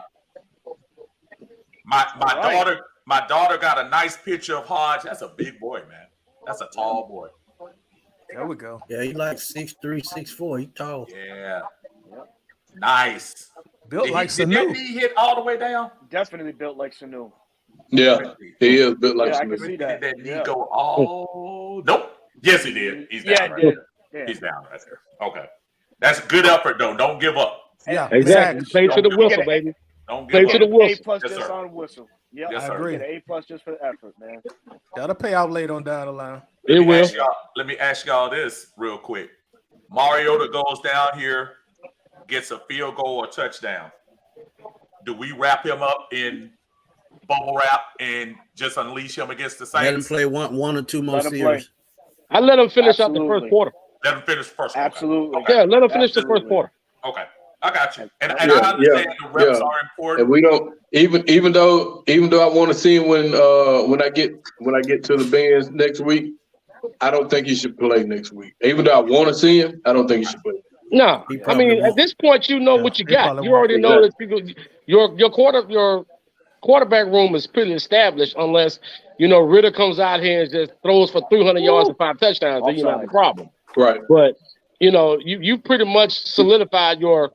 My daughter got a nice picture of Hodge. That's a big boy, man. That's a tall boy. There we go. Yeah, he like 6'3", 6'4". He tall. Yeah. Nice. Built like Did Sanu. that knee hit all the way down? Definitely built like Sanu. Yeah, he is built like I can see Did that. that knee go all? Nope. Yes, he did. He's down right there. Yeah. He's down right there. Okay. That's good effort, though. Don't give up. Yeah, Exactly. Play to the whistle, baby. Don't Play give to up. the whistle. A+ Yes, just sir. on whistle. Yep. Yes, sir. I agree. Get an A+ just for the effort, man. That'll pay out later on down the line. It will. Let me ask y'all this real quick. Mariota goes down here, gets a field goal or touchdown. Do we wrap him up in bubble wrap and just unleash him against the Saints? Let him play one or two more Let him series. I let him finish out the Absolutely. first quarter. Let him finish first. Absolutely. Okay. Yeah, let him finish the first Absolutely. quarter. Okay. I got you. And I Yeah, understand the reps yeah. are important. And we don't even though I want to see him when I get to the Benz next week, I don't think he should play next week. Even though I want to see him, I don't think he should play. No, He I probably mean at won't. this point you know what you he got. probably You already won't. know that people, your quarterback room is pretty established unless Ritter comes out here and just throws for 300 yards and 5 touchdowns. Then you don't have a problem. Right. But you pretty much solidified your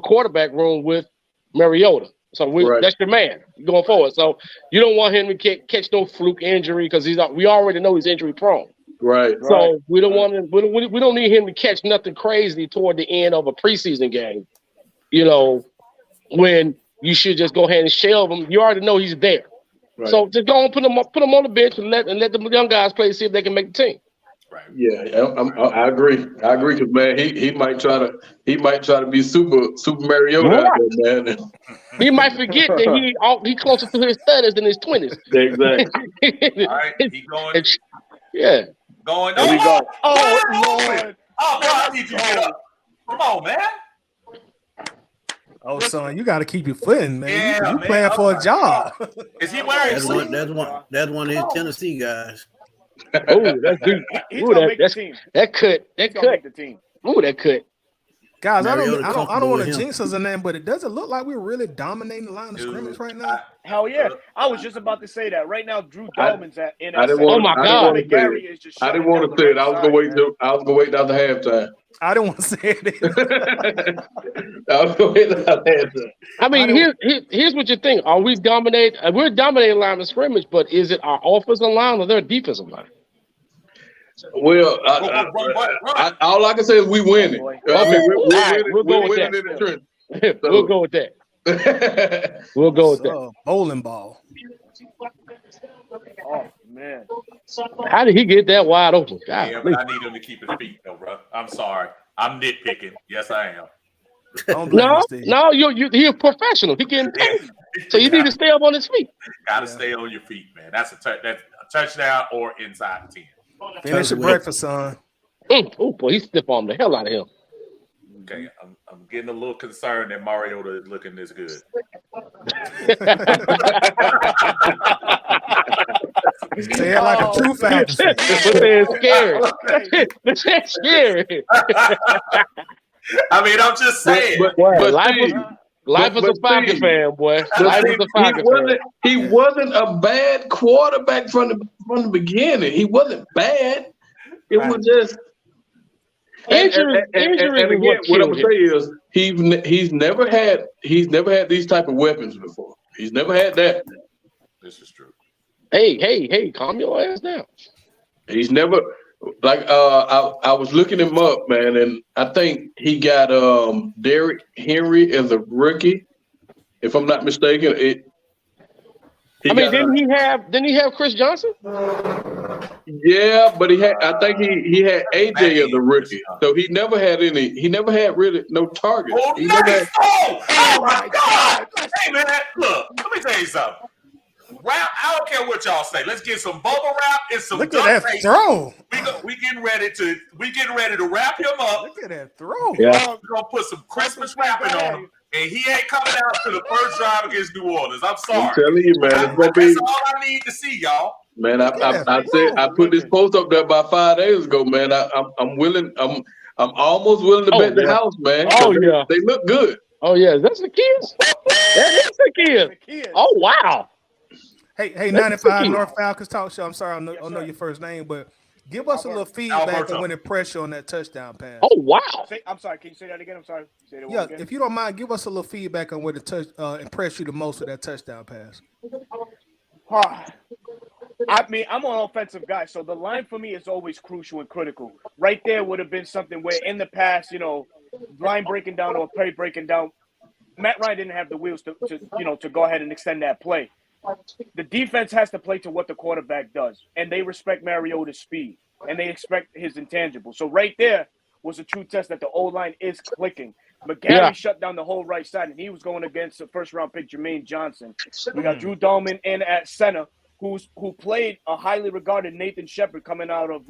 quarterback room with Mariota. So that's your man going forward. So you don't want him to catch no fluke injury because we already know he's injury prone. Right. So we don't want him. We don't need him to catch nothing crazy toward the end of a preseason game. When you should just go ahead and shelve him. You already know he's there. Right. So just go and put him on the bench and let the young guys play, see if they can make the team. Right. Yeah, I agree. I agree because man, he might try to be super Mariota out there, man. He might forget that he closer to his 30s than his 20s. Exactly. All right. He going. Yeah. Going. There we go. Oh, Lord. Oh, bro, I need you to get up. Come on, man. Oh, son, you got to keep your footing, man. Yeah, you man. playing for a job. Is he wearing sleeves? That's one of his Tennessee guys. Oh, that's deep. He's Ooh, gonna make the team. that cut. He's gonna make the team. Ooh, that cut. Guys, I Mariota don't comfortable want to with him. jinx us or nothing, but it doesn't look like we're really dominating the line of scrimmage right now. Hell yeah. I was just about to say that. Right now, Drew Dalman's at NSA. I didn't want. Oh my I God. didn't want to say it. I didn't want to say it. I was gonna wait till after halftime. I didn't want to say it. I was gonna wait till after halftime. I mean, here's what you think. Are we dominate? We're dominating line of scrimmage, but is it our offensive line or their defensive line? Well, all I can say is we winning. boy. I mean, We'll go with winning that. in the trench. We'll go with that. We'll go with that. Bowling ball. Oh man. How did he get that wide open? God, Yeah, but I need him to keep his feet, though, bro. I'm sorry. I'm nitpicking. Yes, I am. Don't blame no, me, Steve. no, you're a professional. He getting paid, so you need to stay up on his feet. Gotta stay on your feet, man. That's a touchdown or inside the 10. Finish your breakfast, son. Oh boy, he stiff armed the hell out of him. Okay, I'm getting a little concerned that Mariota is looking this good. Say it like a true Falcons fan. But they're scary. They're scary. I mean, I'm just saying. Boy, Steve, life is a Falcons Steve, fan, boy. but Life is Steve, a Falcons fan. he wasn't a bad quarterback from the beginning. He wasn't bad. It was just Injury and again, what I'm gonna say is he's never had these type of weapons before. He's never had that. This is true. Hey, calm your ass down. He's never I was looking him up, man, and I think he got Derrick Henry as a rookie, if I'm not mistaken. Didn't he have Chris Johnson? Yeah, but I think he had AJ as a rookie, so he never had really no targets. Oh, He nice! never had, Oh my God! Hey man, look, let me tell you something. Rap. I don't care what y'all say. Let's get some bubble wrap and some. Look at that throw. We getting ready to wrap him up. Look at that throw. Yeah. We're gonna put some Christmas wrapping on him, and he ain't coming out to the first drive against New Orleans. I'm sorry. I'm telling you, man, it's gonna That's be. all I need to see, y'all. Man, I put this post up there about 5 days ago, man. I'm willing. I'm almost willing to bet the house, man. Oh yeah, they look good. Oh yeah, that's the kids. That's the kids. Oh wow. Hey, 95 North Falcons Talk Show. I'm sorry, I don't know your first name, but give us a little feedback on winning pressure on that touchdown pass. Oh wow. I'm sorry. Can you say that again? I'm sorry. Say that Yeah, again. if you don't mind, give us a little feedback on where the impressed you the most with that touchdown pass. I mean, I'm an offensive guy, so the line for me is always crucial and critical. Right there would have been something where in the past, line breaking down or play breaking down, Matt Ryan didn't have the wheels to go ahead and extend that play. The defense has to play to what the quarterback does, and they respect Mariota's speed, and they expect his intangibles. So right there was a true test that the O-line is clicking. McGarry shut down the whole right side, and he was going against the first-round pick Jermaine Johnson. We got Drew Dahlman in at center, who played a highly regarded Nathan Shepard coming out of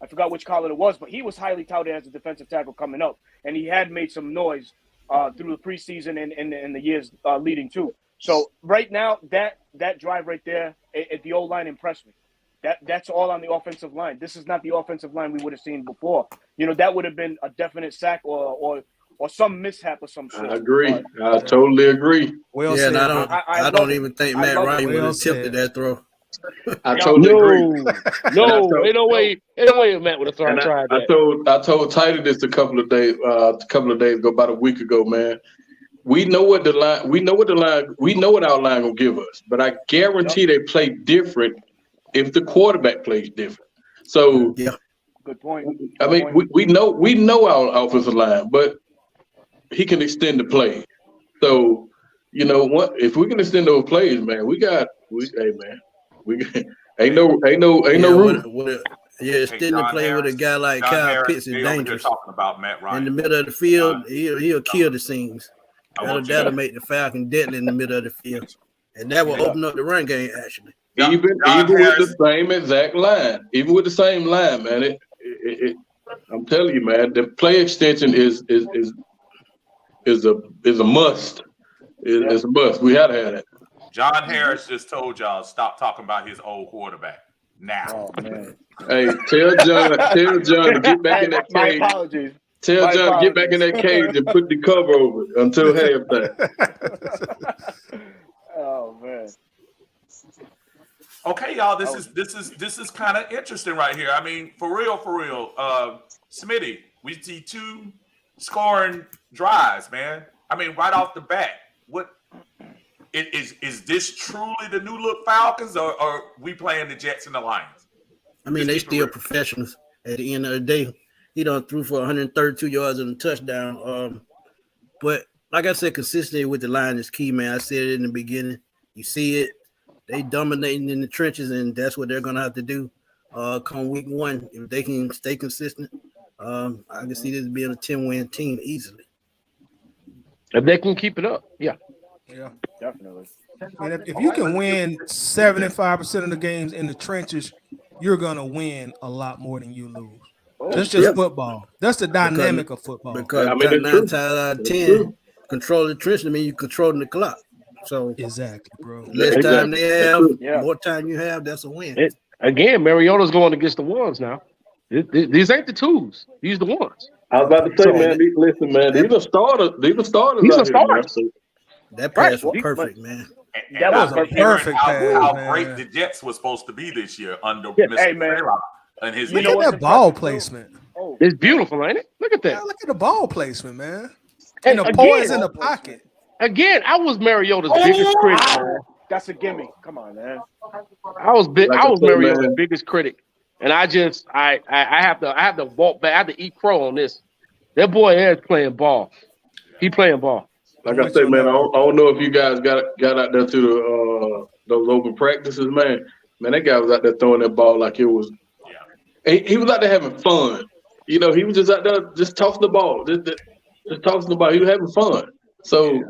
I forgot which college it was, but he was highly touted as a defensive tackle coming up, and he had made some noise through the preseason and the years leading to. So right now, that drive right there at the O-line impressed me. That's all on the offensive line. This is not the offensive line we would have seen before. That would have been a definite sack or some mishap of some sort. I agree. I totally agree. Well yeah, said, and I don't even think Matt Ryan would have attempted that throw. I totally agree. No, ain't no way Matt would have tried that. I told Tidy this a couple of days ago, about a week ago, man. We know what our line gonna give us, but I guarantee they play different if the quarterback plays different. So yeah, good point. I mean, we know our offensive line, but he can extend the play. So what? If we can extend those plays, man, ain't no room. Extend the play with a guy like Kyle Pitts is dangerous. Talking about Matt Ryan In the middle of the field, he'll kill the seams. That'll make the Falcons deadly in the middle of the field, and that will open up the run game. Actually, even with the same exact line, even with the same line, man. I'm telling you, man, the play extension is a must. It's a must. We had to have that. John Harris just told y'all stop talking about his old quarterback now. Oh man! Hey, tell John to get back in that cage. My apologies. Tell John to get back in that cage and put the cover over it until halftime. Oh man. Okay, y'all. This is kind of interesting right here. I mean, for real. Smitty, we see 2 scoring drives, man. I mean, right off the bat. What is this truly the new look Falcons, or are we playing the Jets and the Lions? I mean, they still professionals at the end of the day. He done threw for 132 yards and a touchdown. But like I said, consistency with the line is key, man. I said it in the beginning. You see it. They dominating in the trenches, and that's what they're going to have to do come week 1. If they can stay consistent, I can see this being a 10-win team easily. If they can keep it up, yeah, definitely. And if you can win 75% of the games in the trenches, you're going to win a lot more than you lose. That's just football. That's the dynamic of football. Because 9 times out of 10, control the trench, I mean, you're controlling the clock. So exactly, bro. Less time they have, more time you have, that's a win. Again, Mariota's going against the ones now. These ain't the twos. These are the ones. I was about to say, man, listen, man, these are starters. These are starters. That pass was perfect, man. That was a perfect pass. How great the Jets were supposed to be this year under Mr. Farrell and his. Look at that ball placement. It's beautiful, ain't it? Look at that. Yeah, look at the ball placement, man. And the poise in the pocket. Again, I was Mariota's biggest critic. Man. That's a gimme. Come on, man. I was Mariota's biggest critic, and I have to walk back. I have to eat crow on this. That boy is playing ball. He playing ball. Like I said, man, I don't know if you guys got out there to those open practices, man. Man, that guy was out there throwing that ball like it was. Yeah. He was out there having fun. He was just out there just tossing the ball, just tossing the ball. He was having fun. So,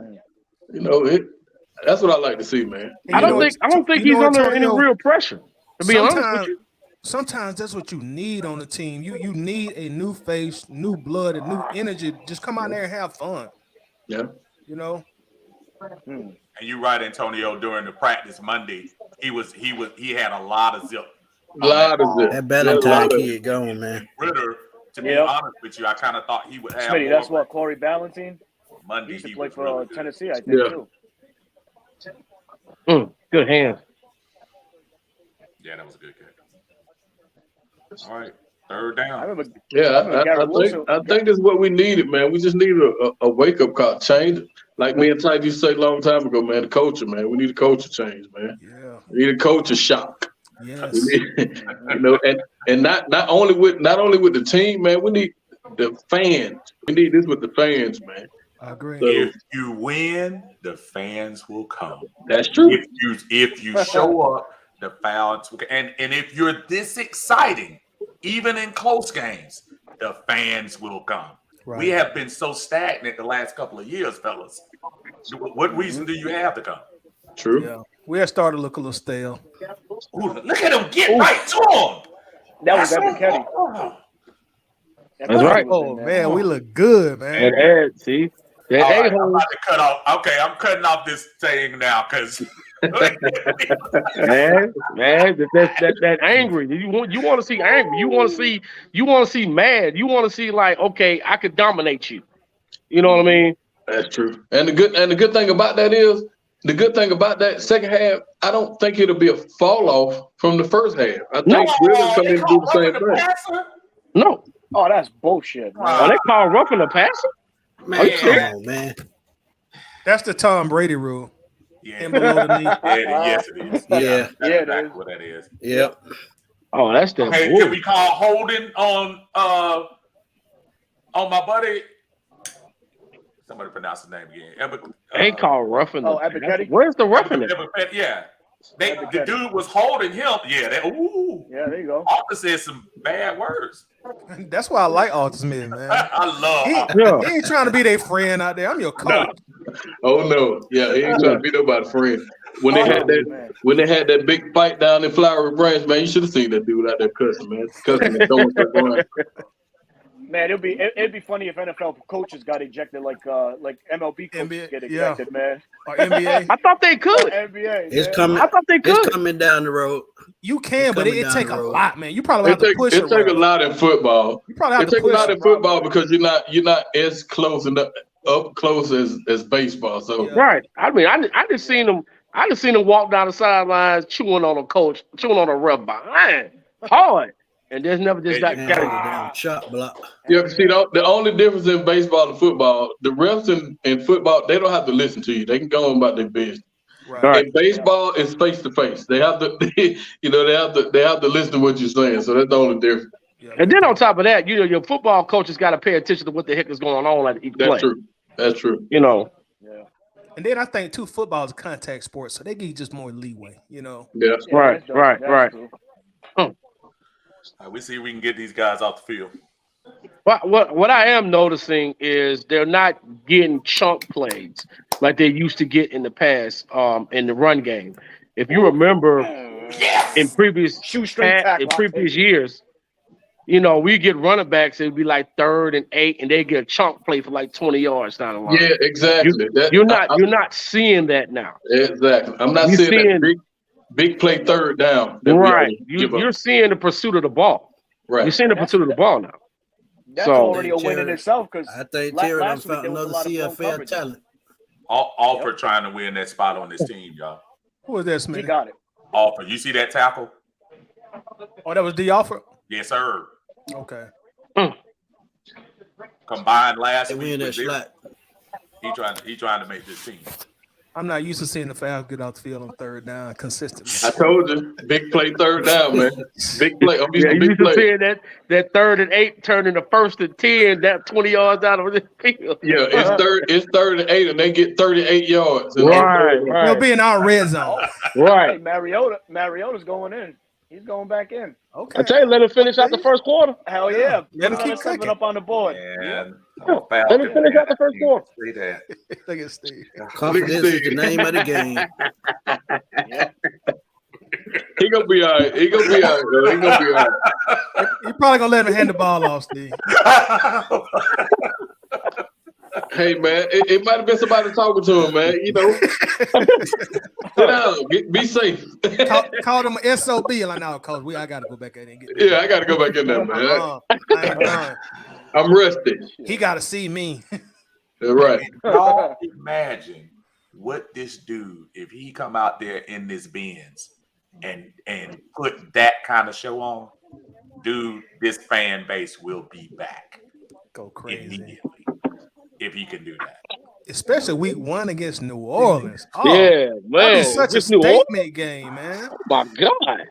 That's what I like to see, man. And I don't think he's under any real pressure. To be honest with you. Sometimes that's what you need on the team. You need a new face, new blood, and new energy. Just come out there and have fun. Yeah. You know. And you're right, Antonio. During the practice Monday, he had a lot of zip. That Valentine kid going, man. Ritter, to be honest with you, I kind of thought he would have. Smitty, that's what Corey Ballantine. Monday He used to he play was for really Tennessee, I think too. Good hands. Yeah, that was a good kick. All right, third down. I think that's what we needed, man. We just needed a wake up call change. Like me and Ty used to say a long time ago, man. The culture, man. We need a culture change, man. Yeah. We need a culture shock. Yes. We need, and not only with the team, man. We need the fans. We need this with the fans, man. I agree. So, If you win, the fans will come. That's true. If you show up, the fans will come. And if you're this exciting, even in close games, the fans will come. Right. We have been so stagnant the last couple of years, fellas. What reason do you have to come? True. Yeah. We have started to look a little stale. Ooh, look at him get right to him. That was Evan Kenny. That's right. Oh, man, we look good, man. And see? That right, I'm about to cut off. Okay, I'm cutting off this thing now because man, that angry. You want to see angry. You want to see mad. You want to see like, okay, I could dominate you. You know what I mean? That's true. And the good thing about that is that second half, I don't think it'll be a fall off from the first half. I think we'll come in and do the same thing. No. Oh, that's bullshit. Man. Oh, they call roughing the passer? Man, come on, man. That's the Tom Brady rule. Yeah. Below the knee. Yes, it is. Yeah. That's exactly what that is. Yep. Oh, that's the. Hey, can we call holding on my buddy? Somebody pronounce his name again. They call roughing the passer. Where's the roughing it? Yeah. The dude was holding him. Yeah. Yeah, there you go. Arthur said some bad words. That's why I like Arthur Smith, man. I love he ain't trying to be their friend out there. I'm your coach. No. Oh no. Yeah, he ain't trying to be nobody's friend. When they had that big fight down in Flowery Branch, man, you should have seen that dude out there cussing, man. Cussing and throwing stuff around. Man, it'd be funny if NFL coaches got ejected like MLB coaches NBA, get ejected, man. Or NBA. I thought they could. NBA. It's coming. I thought they could. It's coming down the road. You can, but it take a lot, man. You probably have to push it. It take a lot in football. You probably have to push a lot in football because you're not as close and up close as baseball. So right. I mean, I just seen them. I just seen them walk down the sidelines, chewing on a ref behind hard. And there's never just got down shot block. Yeah, see, the only difference in baseball and football, the refs in football, they don't have to listen to you. They can go on about their business. Right. In baseball, it's face to face. They have to, they have to listen to what you're saying. So that's the only difference. And then on top of that, your football coaches got to pay attention to what the heck is going on at each play. That's true. Yeah. And then I think too, football is a contact sport, so they give you just more leeway. Yeah. Right. We see if we can get these guys off the field. What I am noticing is they're not getting chunk plays like they used to get in the past in the run game. If you remember in previous years, we get running backs, it'd be like 3rd and 8, and they get a chunk play for like 20 yards down the line. Yeah, exactly. You're not seeing that now. Exactly. I'm not seeing that big play 3rd down. Right. You're seeing the pursuit of the ball. Right. You're seeing the pursuit of the ball now. That's already a win in itself because I think Terry done found another CFL talent. Alford trying to win that spot on this team, y'all. Who is that, Smith? He got it. Alford. You see that tackle? Oh, that was D. Alford? Yes, sir. Okay. Combined last week. Win that slot. He trying to make this team. I'm not used to seeing the Falcons get off the field on 3rd down consistently. I told you, big play 3rd down, man. Big play. You used to seeing that 3rd and 8 turning to 1st and 10, that 20 yards out of the field. Yeah, it's 3rd and 8, and they get 38 yards. Right. We'll be in our red zone. Right. Hey, Mariota's going in. He's going back in. Okay. I tell you, let him finish out the first quarter. Hell yeah. Let him Put keep another 7 cooking. up on the board. And Let him finish out the first quarter. Say that. Look at Steve. Confidence is the name of the game. Yep. He gonna be all right. He gonna be all right, though. He gonna be all right. You're probably gonna let him hand the ball off, Steve. Hey man, it might have been somebody talking to him, man. You know, sit down, be safe. Called him an SOB. Like, no, coach, I gotta go back in and get. Yeah, I gotta go back in there, man. I ain't done. I'm rested. He gotta see me. Right. Y'all imagine what this dude, if he come out there in this Benz and put that kind of show on, dude, this fan base will be back Go crazy. immediately if he can do that. Especially week 1 against New Orleans. Oh, Yeah, that'd man. be such a This New Orleans? statement game, man. Oh my God.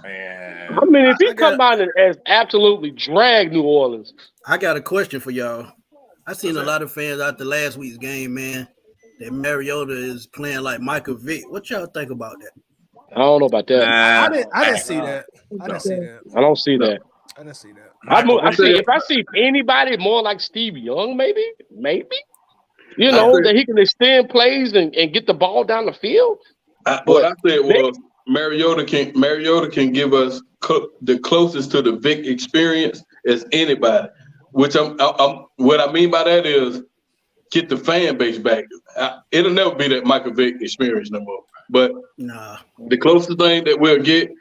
Man, I mean, if he I come out and has absolutely dragged New Orleans. I got a question for y'all. I seen a lot of fans out the last week's game, man, that Mariota is playing like Michael Vick. What y'all think about that? I don't know about that. I didn't see that. I didn't see that. I don't see that. I didn't see that. I see if I see anybody more like Steve Young, maybe, you know, that he can extend plays and get the ball down the field. What I said was Mariota can give us the closest to the Vic experience as anybody. Which what I mean by that is get the fan base back. It'll never be that Michael Vick experience no more. But the closest thing that we'll get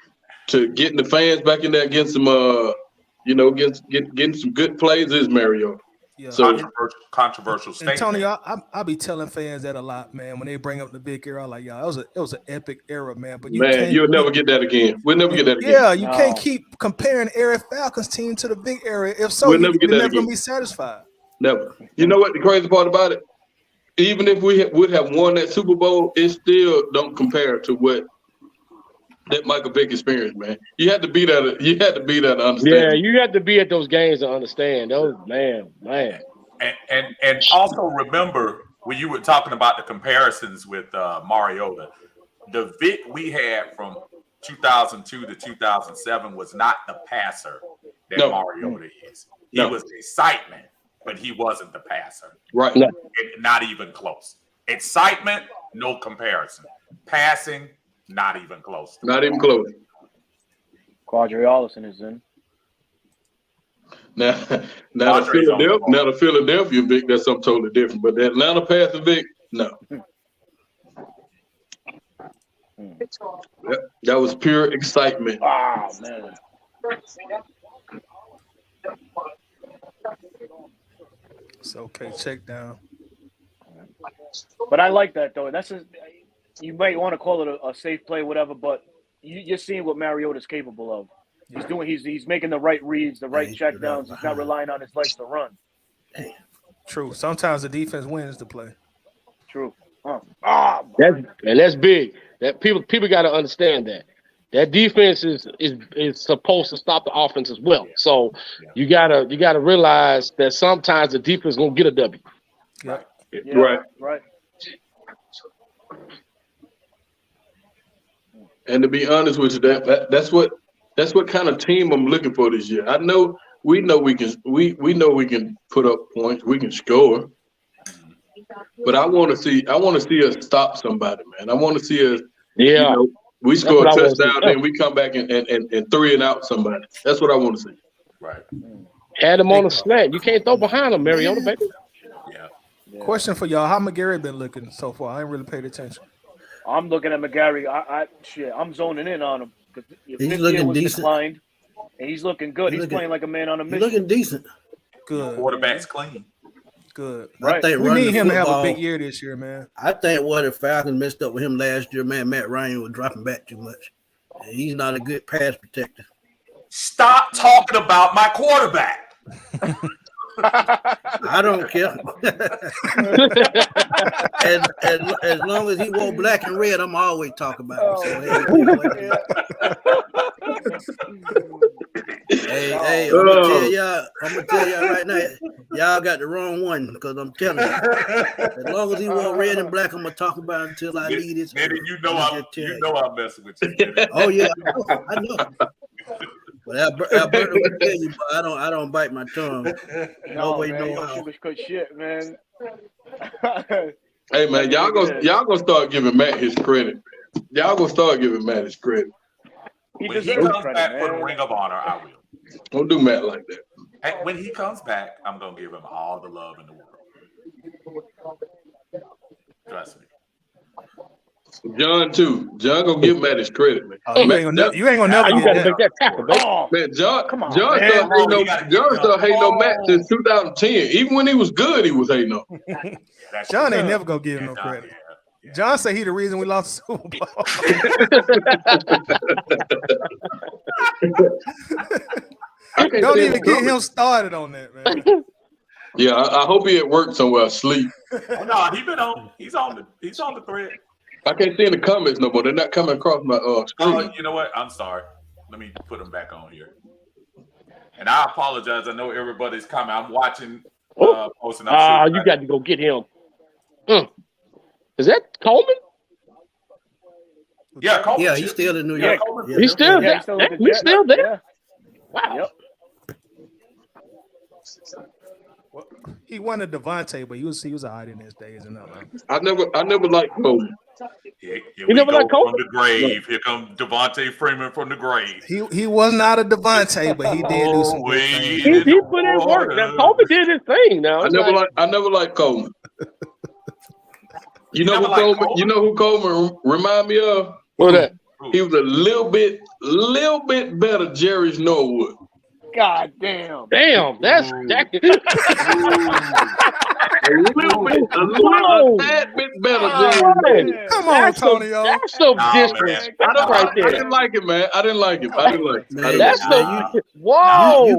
to getting the fans back in there, getting some getting some good plays is Mariota. Yeah. So controversial statement. And Tony, I be telling fans that a lot, man. When they bring up the Vic era, like, y'all, it was an epic era, man. But you'll never get that again. We'll never get that again. Yeah, you can't keep comparing Eric Falcons team to the Vic era. If so, We'll never get that never again. gonna be satisfied. Never. You know what the crazy part about it? Even if we would have won that Super Bowl, it still don't compare to what that Michael Vick experience, man. You had to be that. You had to be that to understand. Yeah, you have to be at those games to understand. Those man. And also remember when you were talking about the comparisons with Mariota, the Vic we had from 2002 to 2007 was not the passer that Mariota is. He was excitement, but he wasn't the passer. Right. No. Not even close. Excitement, no comparison. Passing, not even close. Not even close. Quadri Allison is in. Now the Philadelphia Vic, that's something totally different. But the Atlanta passing Vic, no. That was pure excitement. Oh, man. It's okay. Check down. But I like that, though. You might want to call it a safe play, whatever, but you're seeing what Mariota's capable of. He's making the right reads, the right checkdowns. He's not relying on his legs to run. True. Sometimes the defense wins the play. True. That's big. That people got to understand that. That defense is supposed to stop the offense as well. So you gotta realize that sometimes the defense gonna get a W. Yeah. Right. And to be honest with you, that's what kind of team I'm looking for this year. We know we can put up points, we can score, but I want to see us stop somebody, man. I want to see us. Yeah, we score a touchdown, then we come back and 3 and out somebody. That's what I want to see. Right. Had him on a slant. You can't throw behind him, Mariota, baby. Yeah. Question for y'all: how McGarry been looking so far? I ain't really paid attention. I'm looking at McGarry. I'm zoning in on him because he's looking decent. Declined, and he's looking good. He's playing like a man on a mission. He's looking decent. Good. Quarterback's clean. Good. Right. I think We need him to have a football, big year this year, man. I think what the Falcons messed up with him last year, man, Matt Ryan was dropping back too much. And he's not a good pass protector. Stop talking about my quarterback. I don't care. as long as he wore black and red, I'm always talking about him. Hey, I'm gonna tell y'all right now. Y'all got the wrong one because I'm telling you. As long as he wore red and black, I'm gonna talk about it until I leave this. Maybe I'm messing with you. Oh yeah, I know. But Alberto will tell you, but I don't bite my tongue. No, way, man, no you don't how. sugarcoat shit, man. Hey man, y'all gonna start giving Matt his credit. Man. Y'all gonna start giving Matt his credit. He When he deserves comes credit, back man. for the Ring of Honor, I will. Don't do Matt like that. Hey, when he comes back, I'm gonna give him all the love in the world. Trust me. John too. John gonna give Matt his credit, man. Oh, you ain't gonna never You get gotta that. make that tackle, baby. Oh, Man, John, come on, John man. started hating on Matt since 2010. Even when he was good, he was hating on. John ain't never gonna give him no credit. Yeah. John said he the reason we lost the Super Bowl. Don't even get him started on that, man. Yeah, I hope he at work somewhere asleep. Oh, no, he's on the thread. I can't see in the comments no more. They're not coming across my screen. You know what? I'm sorry. Let me put them back on here. And I apologize. I know everybody's coming. I'm watching. Posting. You got to go get him. Is that Coleman? Yeah, Coleman. Yeah, he's still in New York. Yeah, He's still there. He's still there. Yeah. Wow. Yep. Well, he wanted Devontae, but he was all right in his days and all that. I never liked Coleman. Here You we never go liked Coleman? from the grave. Here comes Devontae Freeman from the grave. He was not a Devontae, but he did do some good things. He put in work. Now Coleman did his thing. Now I never liked Coleman. You know who Coleman? You know who Coleman remind me of? What's that? He was a little bit better Jerry Norwood. God damn. Damn, that's that. A tad bit better Jerry Norwood. Come on, Antonio. That's some disrespect right there. I didn't like it, man. I didn't like it. Man, That's the whoa.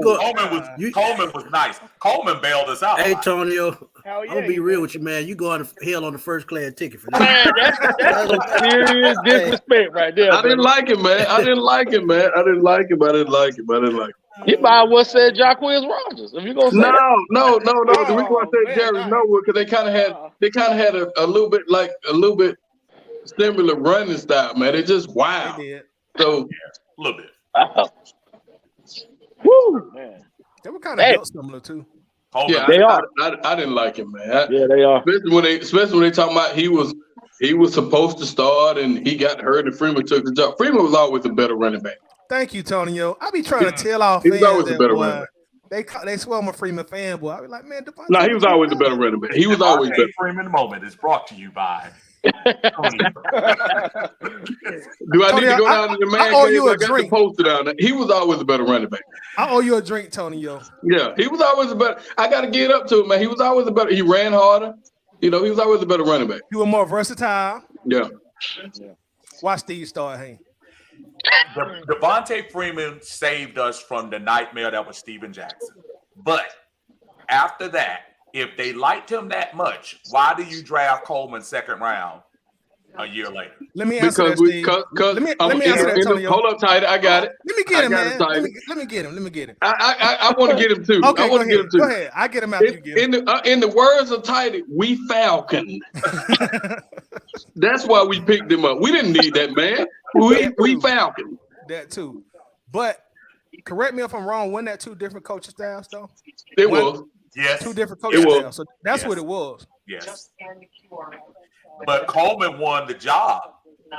Coleman was nice. Coleman bailed us out. Hey, Antonio. Hell yeah, I'll be real with you, man. You going to hell on the first class ticket for that. Man, that's some serious disrespect right there. I didn't like it, man. You might well said Jacquizz Rogers if you gonna say No. that. The reason why I said Jerry Norwood because they kind of had a little bit similar running style, man. It's just wow. They did. So A little bit. Woo. Man. They were kind of built similar too. Coleman, yeah, They are. I didn't like him, man. Yeah, they are. Especially when they talking about he was supposed to start and he got hurt and Freeman took the job. Freeman was always a better running back. Thank you, Tonio. I be trying to tell our He was fans always a that better boy, running back. they swear I'm a Freeman fanboy. I be like, man, Devontae. No, he was always a better running back. He was always better. Freeman moment is brought to you by. Do I need to go down to the man I owe cave? you a I got drink. the poster down there. He was always a better running back. I owe you a drink, Tonio. Yeah, he was always a better. I got to get up to him, man. He was always a better. He ran harder. You know, he was always a better running back. You were more versatile. Yeah. Watch Steve start hanging. Devontae Freeman saved us from the nightmare that was Steven Jackson. But after that, if they liked him that much, why do you draft Coleman second round a year later? Let me answer that, Steve. Let me answer that, Tonio. Hold up, tight. I got it. Let me get him, I got man. it, Tidy. Let me get him. I want to get him too. Okay, I want to get him too. Go ahead. I get him after you get him. In the words of Tidy, we Falcon. That's why we picked him up. We didn't need that man. We Falcon. That too. But correct me if I'm wrong. Wasn't that two different coaching styles though? It was. Yes. Two different coaching styles. So that's what it was. Yes. But Coleman won the job.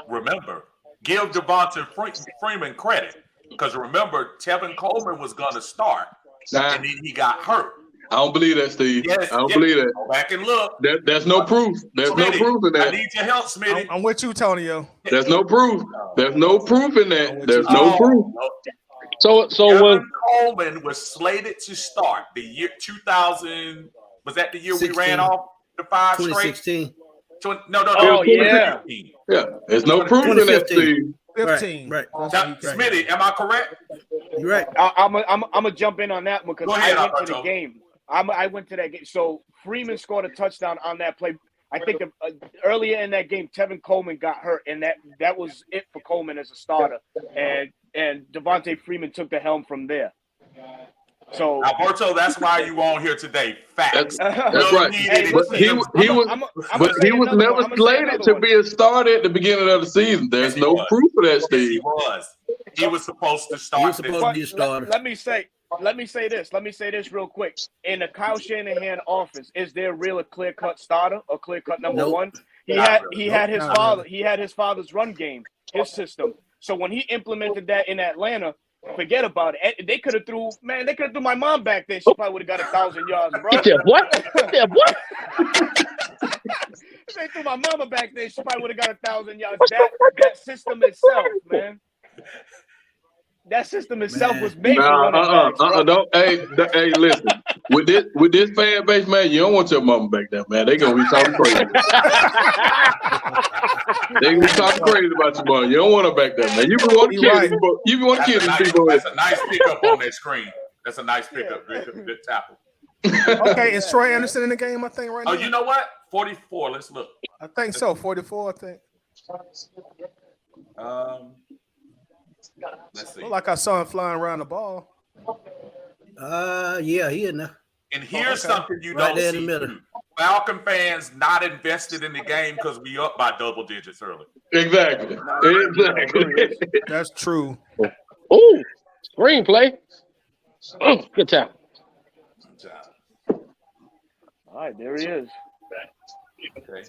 Remember, give Devontae Freeman credit because remember, Tevin Coleman was going to start, and then he got hurt. I don't believe that, Steve. Yes, I don't believe that. Go back and look. There's no proof. There's no proof in that. I need your help, Smitty. I'm with you, Tonio. There's no proof. There's no proof in that. There's no proof. So Tevin Coleman was slated to start the year 2000. Was that the year 16. we ran off the 5 straight? 2016. No. Oh, yeah. 2015. Yeah, there's no proof in that, Steve. 15. Right. Now, Smitty, am I correct? You're right. I'm gonna jump in on that one because Go ahead, I went to Alberto. the game. I went to that game. So Freeman scored a touchdown on that play. I think earlier in that game, Tevin Coleman got hurt, and that was it for Coleman as a starter. And Devontae Freeman took the helm from there. So Alberto, that's why you on here today. Facts. That's right. Hey, But he was never slated to be a starter at the beginning of the season. There's no proof of that, Yes, Steve. he was. He was supposed to He start. was supposed to be a starter. Let me say this real quick. In the Kyle Shanahan office, is there really a clear-cut starter, a clear-cut number Nope. one? He Not had really. his father. He had his father's run game, his system. So when he implemented that in Atlanta, forget about it. They could have threw my mom back there. She probably would have got 1,000 yards, bro. Yeah, what? Yeah, what? If they threw my mama back there, she probably would have got 1,000 yards. That system itself, man. That system itself was made for running backs, bro. Don't. Hey, listen. With this fan base, man, you don't want your mama back there, man. They gonna be talking crazy. They gonna be talking crazy about your mom. You don't want her back there, man. You be want to kill right. people. You be want to kill these people. That's a nice pickup on that screen. That's a nice pickup. Good tackle. Okay, is Troy Anderson in the game? I think right now. Oh, you know what? 44. Let's look. I think so. 44. I think. Let's see. Look like I saw him flying around the ball. Yeah, he in there. And here's something you Right don't there in see. the middle. Falcon fans not invested in the game because we up by double digits early. Exactly. That's true. Ooh, screenplay. Oh, good time. All right, there he is. Okay.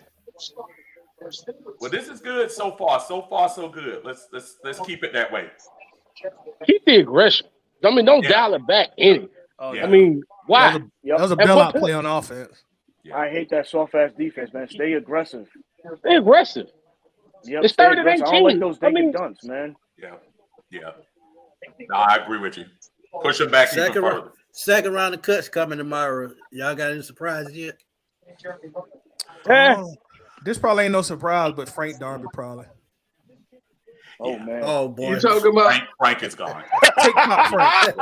Well, this is good so far. So far, so good. Let's keep it that way. Keep the aggression. I mean, don't dial it back any. Oh, Yeah. I mean, why? That was a At what bailout play point? on offense. I hate that soft-ass defense, man. Stay aggressive. They're aggressive. Yep, It's stay 3rd and aggressive. I don't 18. like those I dinky mean- dunks, man. Yeah. No, I agree with you. Push them back even further. Second round of cuts coming tomorrow. Y'all got any surprises yet? Eh, This probably ain't no surprise, but Frank Darby probably. Oh, man. Oh boy. You talking about Frank is gone. TikTok Frank.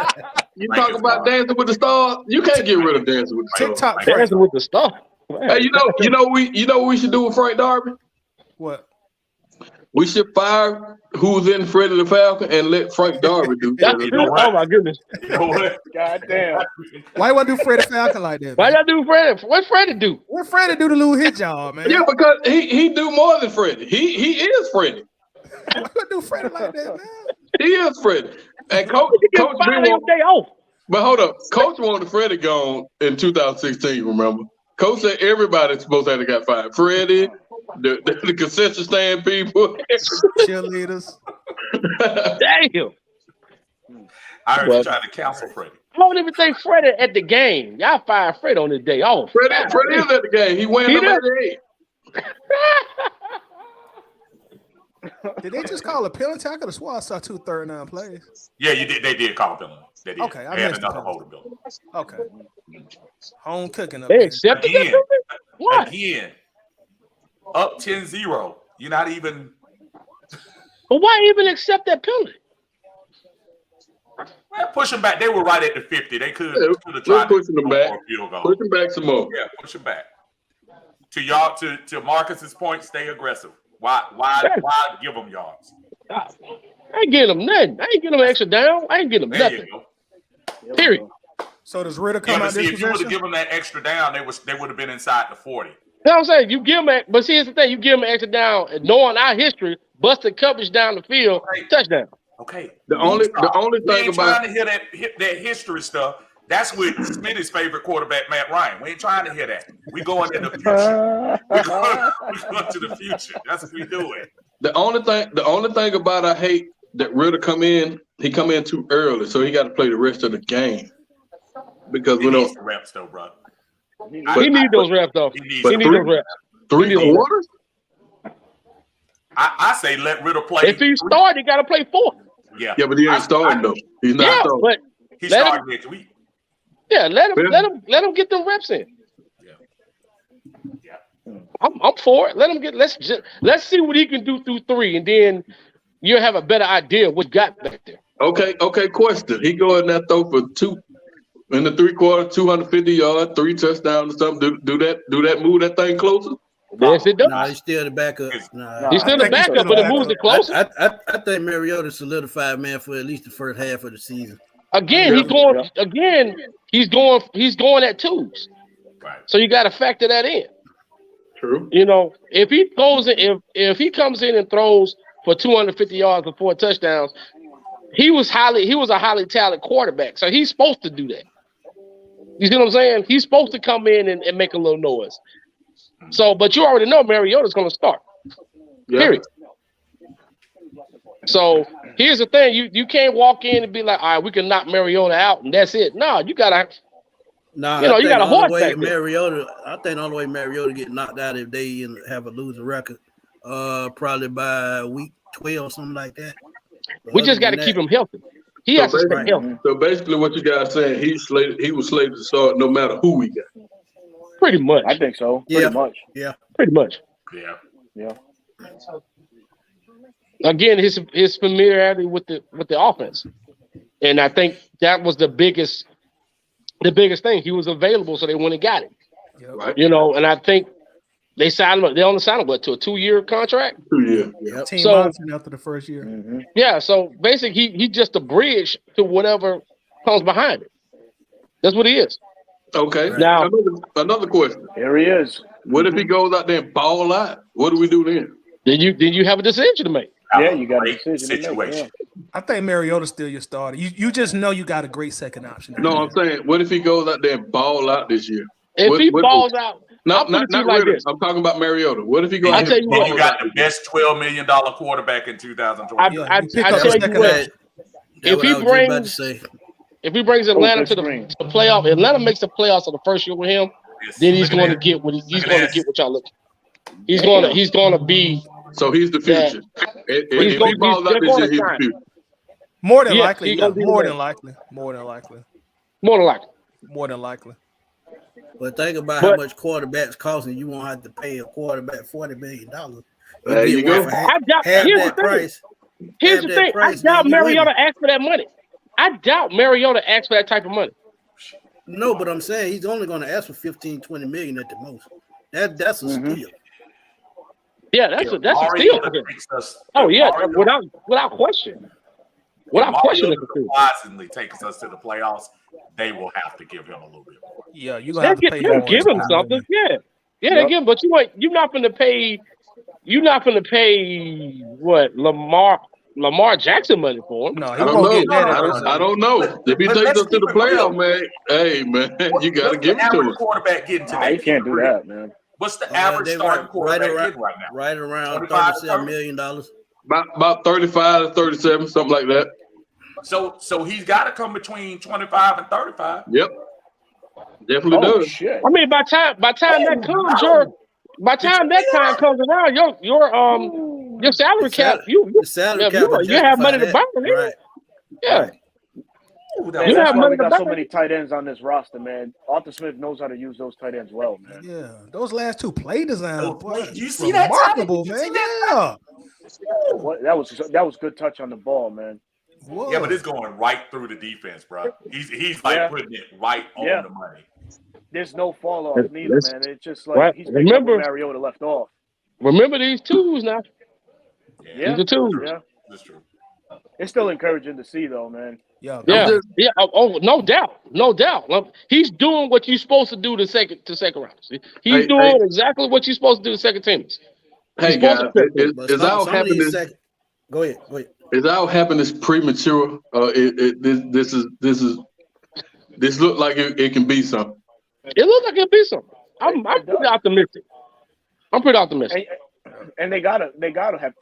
you talking about Dancing with the Stars? You can't get rid of Dancing with the Stars. TikTok Frank. dancing with the stuff. Hey, you know what we should do with Frank Darby? What? We should fire who's in Freddie the Falcon and let Frank Darby do That's that. true. Oh my goodness. You know what? God damn. Why you want to do Freddie Falcon like that? Why Man? y'all do Freddie? What Freddie do? What Freddie do to little hit y'all, man? Yeah, because he do more than Freddie. He is Freddie. Why you do Freddie like that, man? He is Freddie. And coach You been get 5 days want, day off. but hold up, coach wanted Freddie gone in 2016. Remember, coach said everybody's supposed to have got fired. Freddie, the concession stand people. Cheerleaders. Damn. I heard Well- you trying to cancel Freddie. I don't even think Freddie at the game. Y'all fired Freddie on his day off. Freddie is at the game. He wearing He number does. 88. Did they just call a penalty? I could have swore I saw 2 third down plays. Yeah, you did. They did call penalty. They did. Okay, I they had missed the another penalty. holder bill. Okay. Home cooking up They there. accepted Again. that? What? Again, up 10-0. You're not even. But why even accept that penalty? Well, push them back. They were right at the 50. They could Yeah, have we're tried pushing them go back. for a field goal. Push him back some more. Yeah, push them back. To y'all, to Marcus's point, stay aggressive. Why give them yards? I ain't getting them nothing. I ain't getting them extra down. I ain't getting them There nothing. you go. Period. So does Ritter Yeah, come but out see, this if you would have possession? given them that extra down, they would have been inside the 40. You know what I'm saying? You give them, but see, here's the thing: you give them an extra down, and knowing our history, busted coverage down the field, Right. touchdown. Okay. The only We thing ain't about trying to hear that history stuff. That's with Smitty's favorite quarterback, Matt Ryan. We ain't trying to hear that. We going in the future. We're going to the future. That's what we doing. the only thing about I hate that Ritter come in. He come in too early, so he got to play the rest of the game because He we needs don't. the reps, though, bro. He need those reps, though. He needs But He need those reps. 3 quarters. I say let Ritter play. If he start, he got to play 4. Yeah, Yeah, but he ain't starting though. He's not Yeah, starting. but he let started next week. yeah, let him get them reps in. Yeah. I'm for it. Let him get. Let's see what he can do through 3, and then you'll have a better idea of what got back there. Okay. Question. He go in that throw for 2 in the 3 quarters, 250 yards, 3 touchdowns or something. Do that move that thing closer? Yes, it does. No, he's still the backup. Nah. He's still the backup, but it moves it closer. I think Mariota solidified, man, for at least the first half of the season. Again, he's going at twos. Right. So you got to factor that in. True. You know, if he goes in, if he comes in and throws for 250 yards and 4 touchdowns, he was a highly talented quarterback. So he's supposed to do that. You see what I'm saying? He's supposed to come in and make a little noise. So, but you already know Mariota's going to start. Yeah. Period. So here's the thing: you can't walk in and be like, all right, we can knock Mariota out and that's it. No, you gotta. Nah, You got a horse back there. Mariota. I think the only way Mariota get knocked out if they have a losing record, probably by week 12, something like that. But We just got to keep him healthy. He has to stay healthy. So basically, what you guys saying, he was slated to start no matter who we got. Pretty much. I think so. Yeah. Pretty much. Yeah. Pretty much. Yeah. Yeah. Again, his familiarity with the offense, and I think that was the biggest thing. He was available, so they went and got him. Yep. Right. You know, and I think they signed him. They only signed him to a 2-year contract. 2 years. Yep. Team So- option after the first year. Mm-hmm. Yeah. So basically, he just a bridge to whatever comes behind it. That's what he is. Okay. Now- another question. Here he is. What if he goes out there and ball out? What do we do then? Then you have a decision to make. Yeah, you got a Great decision to make, situation. I think Mariota's still your starter. You just know you got a great second option. No, I'm saying, what if he goes out there and ball out this year? If What- he what- balls out, I'll put not it to you like Ritter. this. I'm talking about Mariota. What if he goes I'll out tell there you and what. You balls got out? the best $12 million quarterback in 2020. Yeah, I you pick tell up you second what. half. If he brings Atlanta to the playoff, Atlanta makes the playoffs on the first year with him, then he's going to get what y'all looking. He's going to be. So he's the future. If he balls out this year, he's the future. More than Yeah, likely. he Yeah, gonna be more the than likely. More than likely. More than likely. More than likely. But think about But- how much quarterbacks cost, and you won't have to pay a quarterback $40 million. There you go. Half Here's the that thing. price. Here's Half the that thing. I price, doubt man, you Mariota winning. asked for that money. I doubt Mariota asked for that type of money. No, but I'm saying he's only going to ask for 15, 20 million at the most. That's a steal. Yeah, that's a steal. Mariota takes us. Oh yeah, Mariota- without question. Without question, it's a steal. surprisingly takes us to the playoffs. They will have to give him a little bit more. Yeah, you're gonna have to pay They'll more. give him something. Yeah, they give him. But you're not going to pay. You're not going to pay what Lamar Jackson money for him. No, I he don't won't know. get that. I don't know. If he But takes let's us to the keep it real. playoff, man, hey, man, you got to What's give the it to average him. quarterback getting Nah, today? you can't do that, man. What's the average They starting quarterback right getting right now? Right around 25, $37 million. About 35 to 37, something like that. So he's got to come between 25 and 35. Yep. Definitely Oh does. shit! I mean, by time that comes around, your salary cap, you salary cap have money to burn. Right. Yeah. Ooh, Man, You that's have why money we to got so burn. many tight ends on this roster, man. Arthur Smith knows how to use those tight ends well, man. Yeah, those last two play designs, Those boy, play- you see that, remarkable, Tommy? You man. see that? Yeah. That was good touch on the ball, man. Whoa. Yeah, but it's going right through the defense, bro. He's like Yeah. putting it right on Yeah. the money. There's no fall off neither, That's- man. It's just like Right. he's picking up Remember- where Mariota left off. Remember these twos now. Yeah, These are twos. yeah. That's true. It's still encouraging to see, though, man. Yeah, Yeah. Oh, no doubt. He's doing what you're supposed to do to second rounders. He's doing exactly what you're supposed to do to second teamers. Hey, He's guys, supposed to- But is our some of these happiness Go ahead. is our happiness premature? This look like it can be something. It looks like it'll be something. I'm pretty optimistic. And they gotta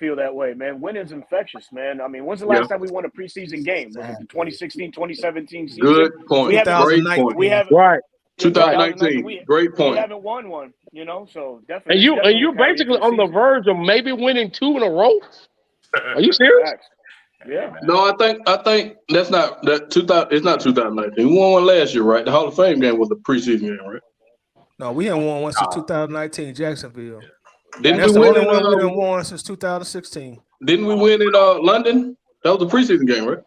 feel that way, man. Winning's infectious, man. I mean, when's the last time we won a preseason game? Was it the 2016, 2017 season? Good point. We haven't- Great 2019. point. We haven't. Right. 2019. Great We point. haven't won one, so definitely. And you're definitely basically on the season. verge of maybe winning 2 in a row. Are you serious? Facts. Yeah. No, I think that's not that 2000. It's not 2019. We won one last year, right? The Hall of Fame game was the preseason game, right? No, we haven't won one since 2019 Jacksonville. Didn't That's we the win only one we in? done won since 2016. Didn't we win in London? That was the preseason game, right?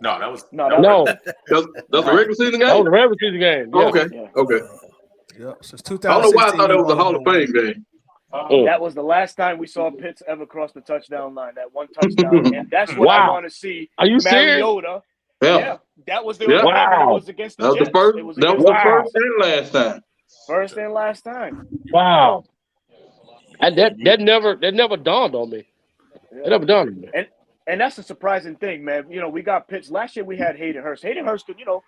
No, that was No, That's a regular season that was game. a regular season game. Yeah. Okay, Yeah. okay. Yep, since I don't 2016. know why I thought it we was a won Hall of one. Fame game. That was the last time we saw Pitts ever cross the touchdown line. That one touchdown, and that's what I Wow. want to see. Are you serious? Mariota Yeah, that was the only Yeah. game, and it Wow. was against the That was Jets. the first. It was That against was the the Wow. first and last time. first and last time. Wow. That never dawned on me. Yeah. It never dawned on me. And that's a surprising thing, man. You know, we got Pitts. Last year we had Hayden Hurst. Hayden Hurst could, you know,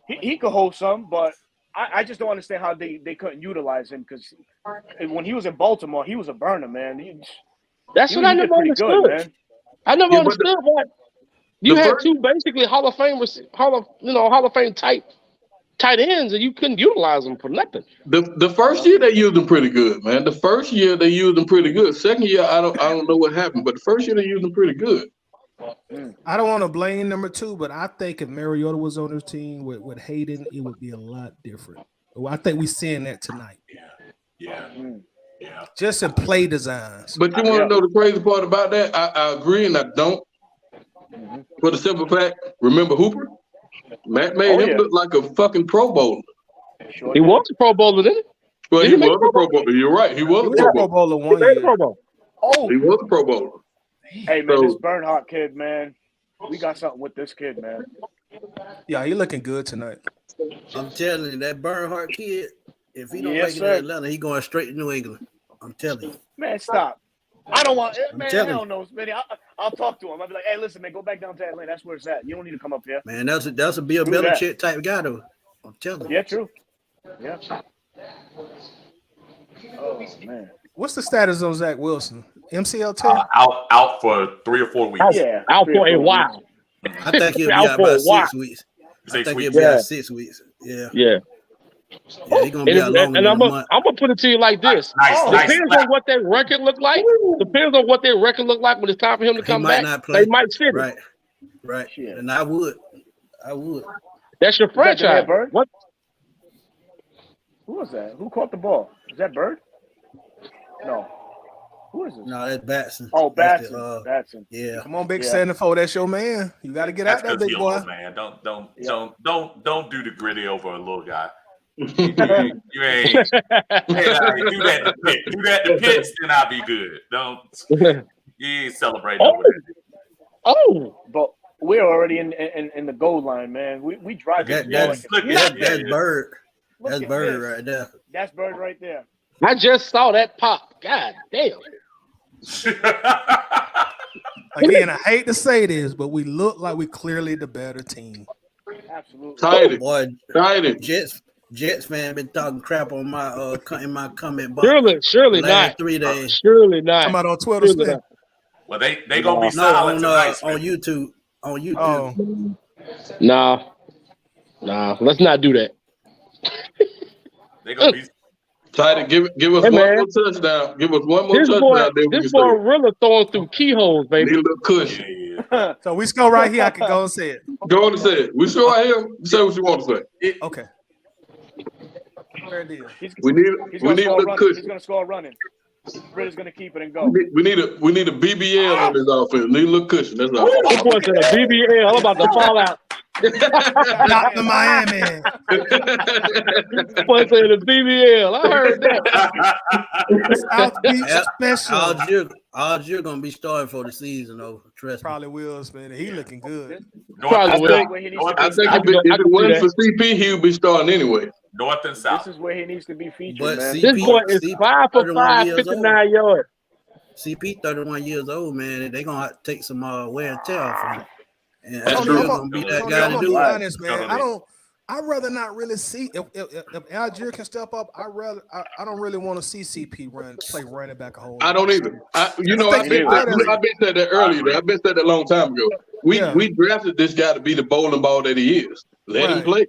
he could hold some, but I just don't understand how they couldn't utilize him because when he was in Baltimore, he was a burner, man. That's what I did never pretty understood. good, man. I never Yeah, but understood why you the had first- two basically Hall of Fame tight ends, and you couldn't utilize them for nothing. The first year they used them pretty good, man. The first year they used them pretty good. Second year I don't know what happened, but the first year they used them pretty good. I don't want to blame number 2, but I think if Mariota was on his team with Hayden, it would be a lot different. Well, I think we're seeing that tonight. Yeah. Just in play designs. But you want to know the crazy part about that? I agree and I don't. For the simple fact, remember Hooper? Matt made him look like a fucking Pro Bowler. Sure He did. was a Pro Bowler, didn't he? Well, Did he he make was a Pro Bowler. You're right. He was He a was Pro a Pro Bowler. Bowler He one made a year. Pro Bowl. Oh, He was a Pro Bowler. hey, man, So- this Bernhardt kid, man. We got something with this kid, man. Yeah, he looking good tonight. I'm telling you, that Bernhardt kid, if he don't Yes, make it sir. in Atlanta, he going straight to New England. I'm telling you. Man, stop. I don't want man, telling hell no, Smitty. I'll talk to him. I'll be like, hey, listen, man, go back down to Atlanta. That's where it's at. You don't need to come up here. Man, that's a Bill Do that. Belichick type guy, though. I'm telling you. Yeah, true. Yeah. Oh, man. What's the status on Zach Wilson? MCL tear? Out for 3 or 4 weeks. Yeah. Out 3 or for a 4 while. I think he'll be Out out for a about while. 6 weeks. I 6 think he'll weeks. be Yeah. out 6 weeks. Yeah. Yeah. Yeah, he's going to be out longer And than I'm a month. gonna put it to you like this. Nice Depends slap. on what their record look like. Depends on what their record look like when it's time for him to He come might back. not play. They might sit him. Right. Shit. And I would. That's your that franchise. Jameer Bird? What? Who was that? Who caught the ball? Is that Bird? No. Who is this? No, that's Batson. Oh, That's Batson. the, Batson. yeah. Come on, Big Yeah. 74. That's your man. You got to get That's out there, because big he's a boy. little man. Yeah. Don't do the gritty over a little guy. You ain't do that to Pitt. Do that to Pitts, then I'll be good. You ain't celebrating over that. Oh, But we're already in the goal line, man. We drive this ball That's like a- that's Bird. Look That's at Bird this. right there. That's Bird right there. I just saw that pop. God damn. Again, I hate to say this, but we look like we clearly the better team. Absolutely. Tighty. Boy, Tighty. Jets fan been talking crap on my in my comment box. Surely last not. 3 days. Surely not. Come out on Twitter, Surely Smith. not. Well, they gonna be No, silent tonight. on YouTube. On YouTube. Oh, Nah. Let's not do that. They gonna be. Tighty, give us Hey, one man. more touchdown. Give us one more This touchdown. boy, Then we this can boy say, really throwing through keyholes, need baby. a little cushion. Yeah. so we go right here. I can go and say it. Go on and say it. We sure right here. Say what you want to say. Okay. Fair deal. We need He's a gonna score little running. cushion. He's gonna score running. Britt is gonna keep it and go. We need a BBL on this offense. Need a little cushion. That's all. That boy said a BBL. I'm about to fall out. Not the Miami. That boy said a BBL. I heard that. South Beach special. Algier gonna be starting for the season, though. Trust me. Probably will, man. He looking good. Probably will. I think if it wasn't for CP, he would be starting anyway. North and South. This is where he needs to be featured, But man. This boy is CP 5 for 31 5, years 59 yards. CP 31 years old, man. They gonna have to take some wear and tear off him. And That's Algier true. gonna be that I'm guy to gonna do be it. honest, man. Totally. I'd rather not really see if Algier can step up. I don't really want to see CP play running back a whole. I don't either. I've been said that earlier. I've been said that a long time ago. We drafted this guy to be the bowling ball that he is. Let him play.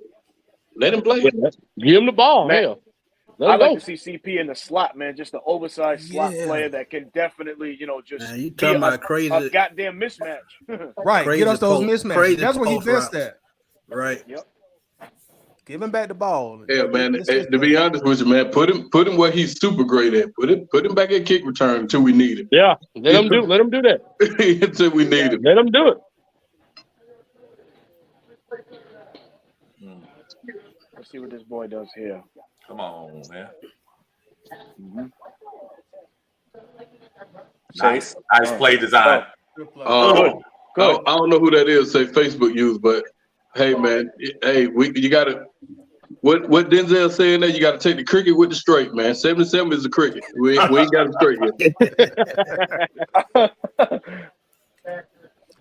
Let him play. Give him the ball. Man, Hell. Let I'd him like go. to see CP in the slot, man. Just an oversized slot player that can definitely, just Man, you be talking about crazy? a goddamn mismatch. Right, Crazy get us those post- mismatches. crazy That's what he post best routes. at. Right. Yep. Give him back the ball. Yeah, man. To be honest with you, man, put him where he's super great at. Put him back at kick return until we need him. Yeah, let him do that. Until we need him. Let him do it. Let's see what this boy does here. Come on, man. Mm-hmm. Nice play design. Good play. Good. Good. I don't know who that is. Say Facebook use, but Hey man, hey, you gotta what Denzel saying that you gotta take the cricket with the straight, man. 77 is the cricket. We ain't got it straight yet.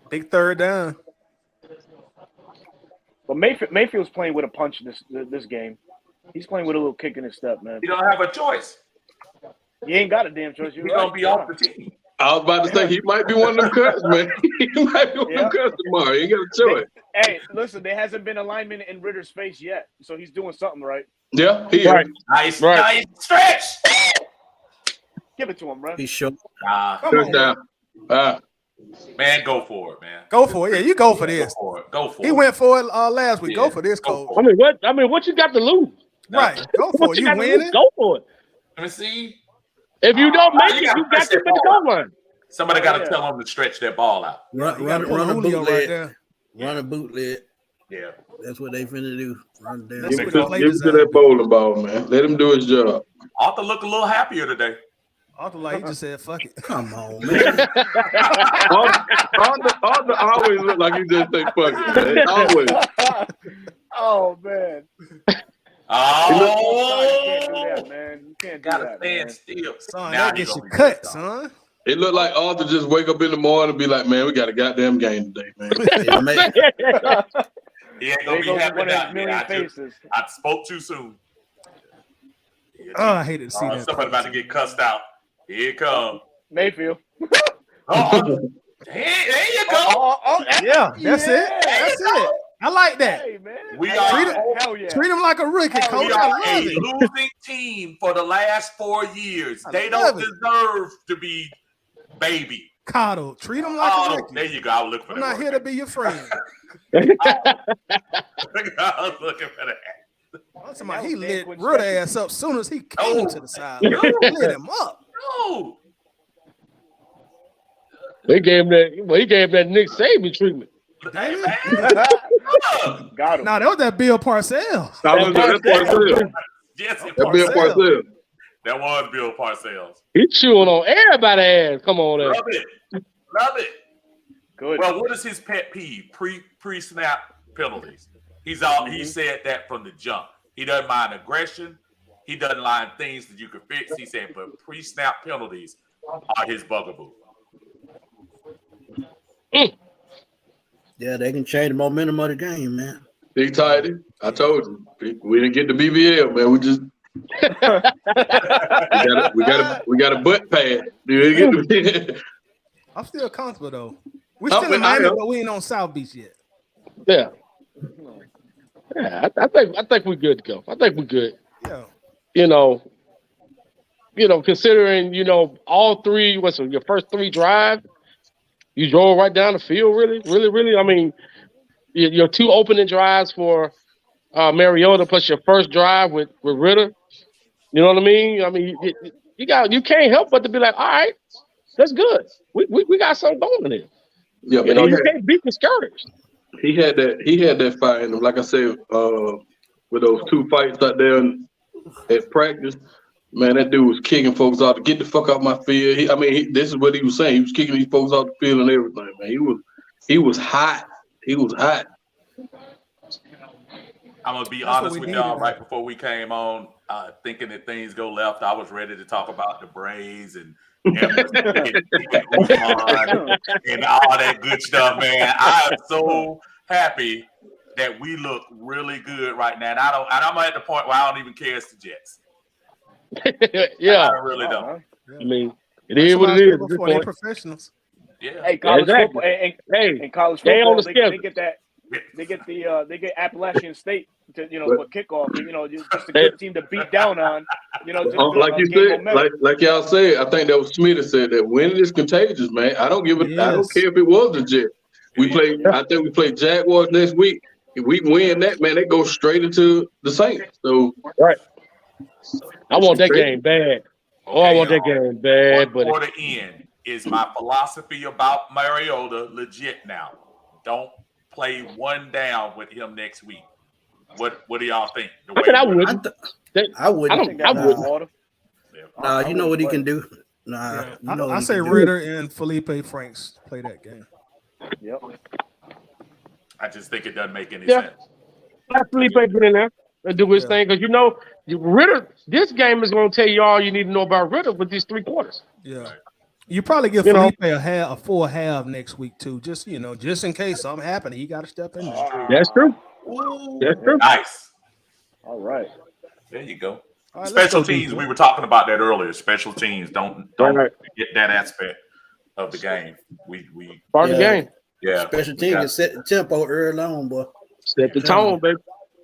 Big third down. But Mayfield's playing with a punch this game. He's playing with a little kick in his step, man. You don't have a choice. He ain't got a damn choice. He's gonna be off the team. I was about to say he might be one of them cuts, man. He might be one of them cuts tomorrow. He ain't got a choice. Hey, listen, there hasn't been alignment in Ritter's face yet, so he's doing something right. Yeah, he Right. is. Nice stretch. Give it to him, bro. He's short. Touchdown. Man, go for it, man. Go for it. Yeah, you go for this. Go for it. He went for it last week. Yeah, Go for this, go Coach. for I mean, what you got to lose? Right. Go for What it. you You got to lose? winning? Go for it. Let me see. If you don't make it, you gotta you got press to that put the ball. goal line. Somebody got to tell him to stretch that ball out. Run a Julio bootleg. there. Run a bootleg. Yeah. That's what they finna do. Run down. That's Give what it the play to design. that bowling ball, man. Let him do his job. Arthur look a little happier today. Arthur, like, he just said, fuck it. Come on, man. Arthur always look like he just say fuck it, man. Always. Oh man. Oh, You can't do that, man. You can't do gotta that, stand man. still. Son, Now that he gets you gonna be cut, pissed off. son. It looked like Arthur just wake up in the morning and be like, man, we got a goddamn game today, man. Hey, man. He ain't There gonna be goes happy one of now. his million faces. I spoke too soon. Oh, I hated to see that. Somebody about to get cussed out. Here it comes. Mayfield. Oh, there you go. Yeah, that's it. That's it. I like that. Hey, man. We Hey, are- hell yeah. Treat him like a rookie, Hell Coach. We I are love a it. losing team for the last 4 years. I They love don't it. deserve to be baby. Coddle. Treat him like a Oh, rookie. there you go. I was looking for I'm that not word. here to be your friend. I was looking for that. I'm talking about he That was lit Dan Rudd Quinn ass up as soon as he came Oh. to the sideline. Lit him up. No. He gave that Nick Saban treatment. Hey, man. Got him. Nah, that was that Bill Parcells. That's Parcells. Yes, it That Bill was. Parcells. That was Bill Parcells. He chewing on everybody's ass. Come on, there. Love it. Love it. Good. Well, what is his pet peeve? Pre-snap penalties. He said that from the jump. He doesn't mind aggression. He doesn't mind things that you could fix. He said, but pre-snap penalties are his bugaboo. Yeah, they can change the momentum of the game, man. Big tighty. I told you. We didn't get the BBL, man. We just we got a butt pad. I'm still comfortable though. We're Oh, still in but I Miami, know. but we ain't on South Beach yet. Yeah. Yeah, I think we're good to go. I think we're good. Yeah. Considering, all three, your first three drives, you drove right down the field, really. I mean, your two opening drives for Mariota plus your first drive with Ritter. You know what I mean? I mean, you can't help but to be like, all right, that's good. We got something going in here. Yeah, but You can't be discouraged. he had that fire in him. Like I said, with those two fights out there at practice, man, that dude was kicking folks out to get the fuck out my field. This is what he was saying. He was kicking these folks out the field and everything, man. He was hot. He was hot. I'm going to be That's what honest we with needed, y'all. man. Right before we came on, thinking that things go left, I was ready to talk about the Braves and and all that good stuff, man. I am so happy that we look really good right now. And I'm at the point where I don't even care it's the Jets. Yeah. I really don't. I mean, it is what it is. at this Before they point. professionals. Yeah. Hey, college Exactly. football Hey, and college stay on football, the schedule. they get Appalachian State to for kickoff, just a good team to beat down on, just Like you gain said, momentum. like y'all said, I think that was Smith that said that winning is contagious, man. I don't give a I don't Yes. care if it was the Jets. I think we play Jaguars next week. If we win that, man, they go straight into the Saints. So Right. I want that game bad. I want that game bad, One but quarter in is my philosophy about Mariota legit now. Don't play one down with him next week. What do y'all think? I said I wouldn't. I wouldn't. I I think don't- that I was wouldn't. water. You know what he can do. Yeah. You know what I he say can do. Ritter and Felipe Franks play that game. Yep. I just think it doesn't make any Yeah. sense. Let Felipe get in there and do his thing because Ritter. This game is going to tell you all you need to know about Ritter with these 3 quarters. Yeah. Right. You probably give You know. Felipe a full half next week too. Just just in case something happened, he got to step in there. That's true. Ooh, That's true. nice. All right. There you go. All right, let's Special go teams. defense. We were talking about that earlier. Special teams. Don't Right. get that aspect of the game. We Part of the game. yeah. Special team can set the tempo early on, boy. Set the tone, baby.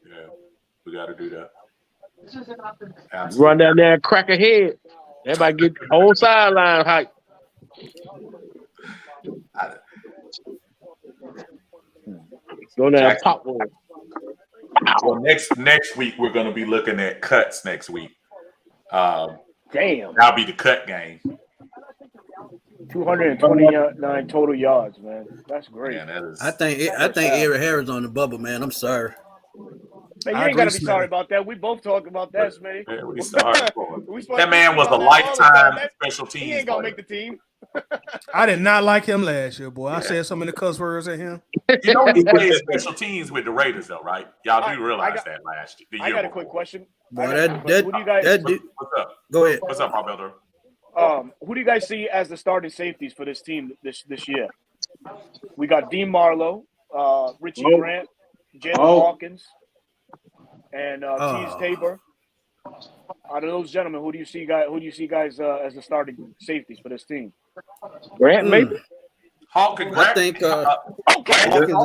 Yeah, we got to do that. Run down there and crack a head. Everybody get the whole sideline hype. Go down and pop one. Well, next week we're going to be looking at cuts next week. Damn. That'll be the cut game. 229 total yards, man. That's great. Man, that is. I think Eric Harris on the bubble, man. I'm sorry. Man, you I ain't got to agree, be sorry Smitty. about that. We both talk about that, Smitty. Yeah, we sorry for it. We supposed That to man be was a on that all the lifetime time. special teams. He ain't gonna player. make the team. I did not like him last year, boy. I said so many cuss words at him. You know he played special teams with the Raiders, though, right? Y'all do realize that last year. I got a quick question. Boy, Who do you guys? What's up? Go ahead. What's up, my brother? Who do you guys see as the starting safeties for this team this year? We got Dean Marlowe, Richie Grant, Jalen Hawkins, and Tease Tabor. Out of those gentlemen, who do you see guys as the starting safeties for this team? Grant, maybe. Hawkins. I think Hawkins,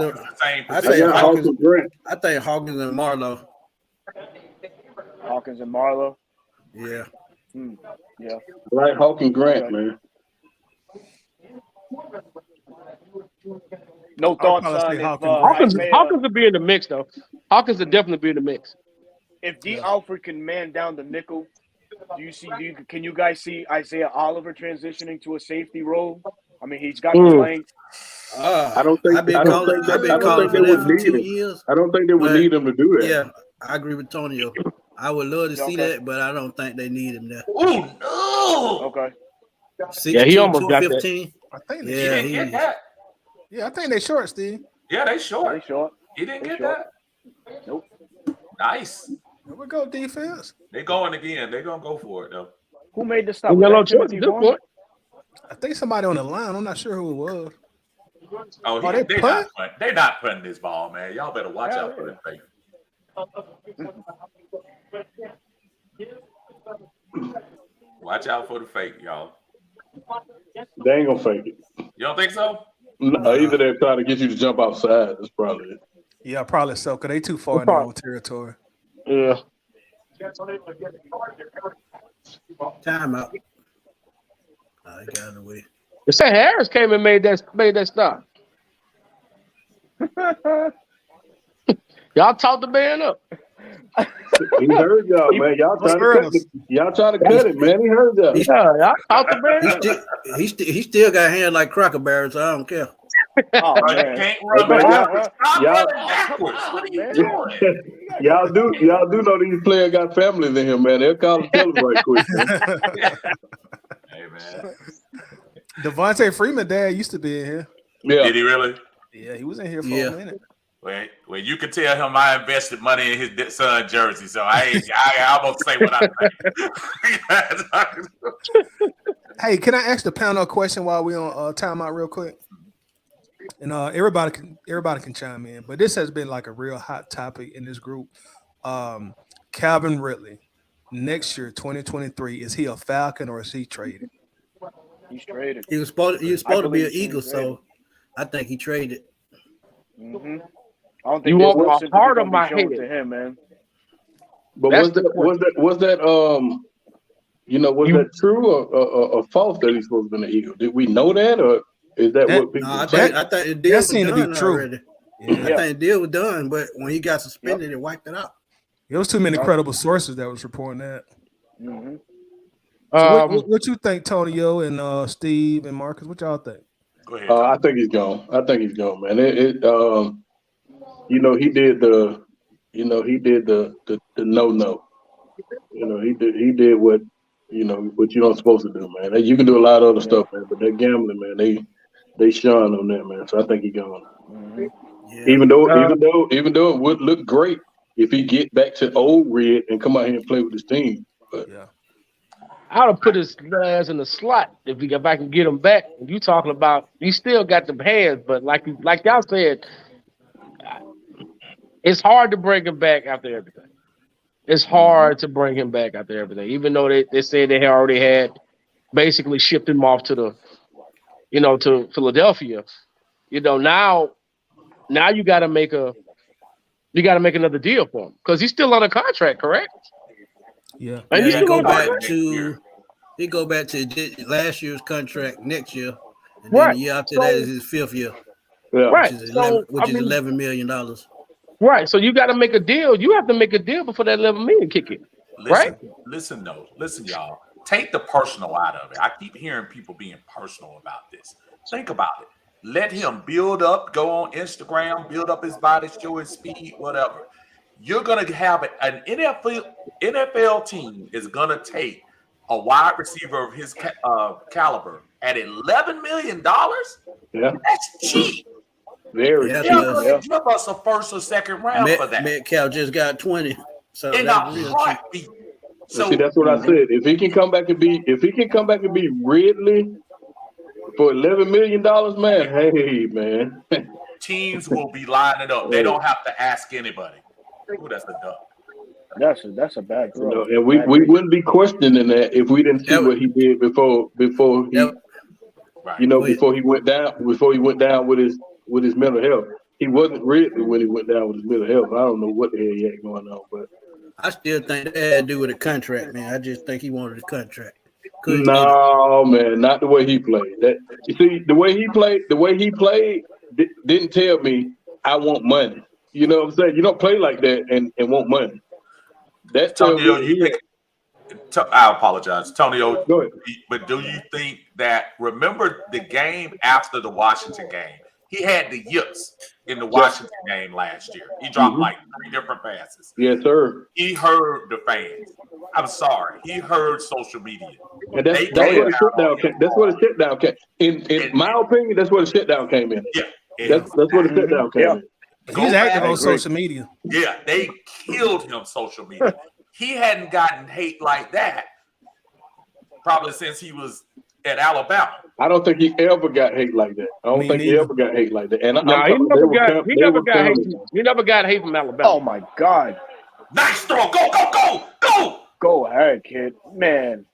I think Hawkins and Marlowe. Hawkins and Marlowe. Yeah. Yeah. Like Hawkins Grant, man. No thoughts probably on say if Hawkins will be in the mix, though. Hawkins will definitely be in the mix. If D. Alfred can man down the nickel, can you guys see Isaiah Oliver transitioning to a safety role? I mean, he's got the length. I don't think they would need him. I don't think they would need him to do that. Yeah, I agree with Tonio. I would love to see that, but I don't think they need him there. Oh no! Okay. 6'2", he almost got 215. I think He didn't get that. Yeah, I think they short, Steve. Yeah, they short. They short. He didn't They get short. that. Nope. Nice. There we go, defense. They going again. They gonna go for it though. Who made the stop? We got no Was that choice Timothy at this Vaughn? point. I think somebody on the line. I'm not sure who it was. Oh, they they not putting this ball, man. Y'all better watch out for that thing. Watch out for the fake, y'all. They ain't gonna fake it. You don't think so? No, either they're trying to get you to jump outside. That's probably it. Yeah, probably so, because they too far in their own territory. Yeah. Timeout. I got it away. They say Harris came and made that stop. Y'all talked the man up. He heard y'all, man. Y'all trying to cut it, man. He heard y'all. Yeah, y'all talked the man up. He still got hands like Cracker Barrel, so I don't care. Oh, You man. can't run backwards. Stop running backwards. What are you doing? Y'all do know these players got families in here, man. They'll call and tell them right quick. Man. Hey, man. Devontae Freeman dad used to be in here. Yeah. Did he really? Yeah, he was in here for a minute. Well, you can tell him I invested money in his son jersey, so I almost say what I think. Hey, can I ask the panel a question while we on timeout real quick? And everybody can chime in, but this has been like a real hot topic in this group. Calvin Ridley, next year, 2023, is he a Falcon or is he traded? He's traded. He was supposed to be an Eagle, so I think he traded. Mm-hmm. I don't think You there's want no a sympathy heart gonna of be my shown head. to him, man. But was that true or false that he's supposed to be an Eagle? Did we know that, or is that what people? I think the deal was seemed to done be true. already. Yeah. I think the deal was done, but when he got suspended, it wiped it out. There was too many credible sources that was reporting that. Mm-hmm. So what you think, Tonio and Steve and Marcus? What y'all think? Go ahead. I think he's gone. Man. He did the no. He did what what you're not supposed to do, man. You can do a lot of other stuff, man, but that gambling, man, they shun on that, man. So I think he's gone. Mm-hmm. Yeah. Even though it would look great if he get back to old Red and come out here and play with his team. But Yeah. I would have put his ass in the slot if I can get him back. You talking about you still got the hands, but like y'all said, it's hard to bring him back after everything. It's hard to bring him back after everything, even though they said they already had basically shipped him off to to Philadelphia. Now you got to make another deal for him because he's still under contract, correct? Yeah. And he's he still go under back contract? to last year's contract next year, and then Right. the year after that is his 5th year, yeah, Right. which is So $11 million. right. So you got to make a deal. You have to make a deal before that $11 million kick in. Right? Listen, y'all. Take the personal out of it. I keep hearing people being personal about this. Think about it. Let him build up, go on Instagram, build up his body, show his speed, whatever. You're going to have an NFL team is going to take a wide receiver of his caliber at $11 million. yeah, That's cheap. very Yeah, cheap. They're going to give us a first or second round for that. Metcalf just got 20, so In a that's real cheap. heartbeat. See, that's what I said. If he can come back and be Ridley for $11 million, man, hey man. Teams will be lining up. They don't have to ask anybody. Ooh, that's a duck. That's a bad You throw. know, and we wouldn't be questioning that if we didn't see what he did before he Right. before he went down with his mental health. He wasn't Ridley when he went down with his mental health. I don't know what the hell he had going on, but I still think that had to do with a contract, man. I just think he wanted a contract. no, man, not the way he played. That you see, the way he played didn't tell me I want money. You know what I'm saying? You don't play like that and want money. That tells me I apologize, Tonio. Go ahead. But do you think that? Remember the game after the Washington game? He had the yips in the Washington game last year. He dropped like 3 different passes. Yes, sir. He heard the fans. I'm sorry. He heard social media. And that's where the shutdown came. That's where the shutdown came. In my opinion, that's where the shutdown came in. Yeah. That's where the shutdown came in. He's active on social media. Yeah, they killed him social media. He hadn't gotten hate like that probably since he was at Alabama. I don't think he ever got hate like that. I don't think he ever got hate like that. And he never got hate from Alabama. Oh my God! Nice throw! Go! Go ahead, kid. Man,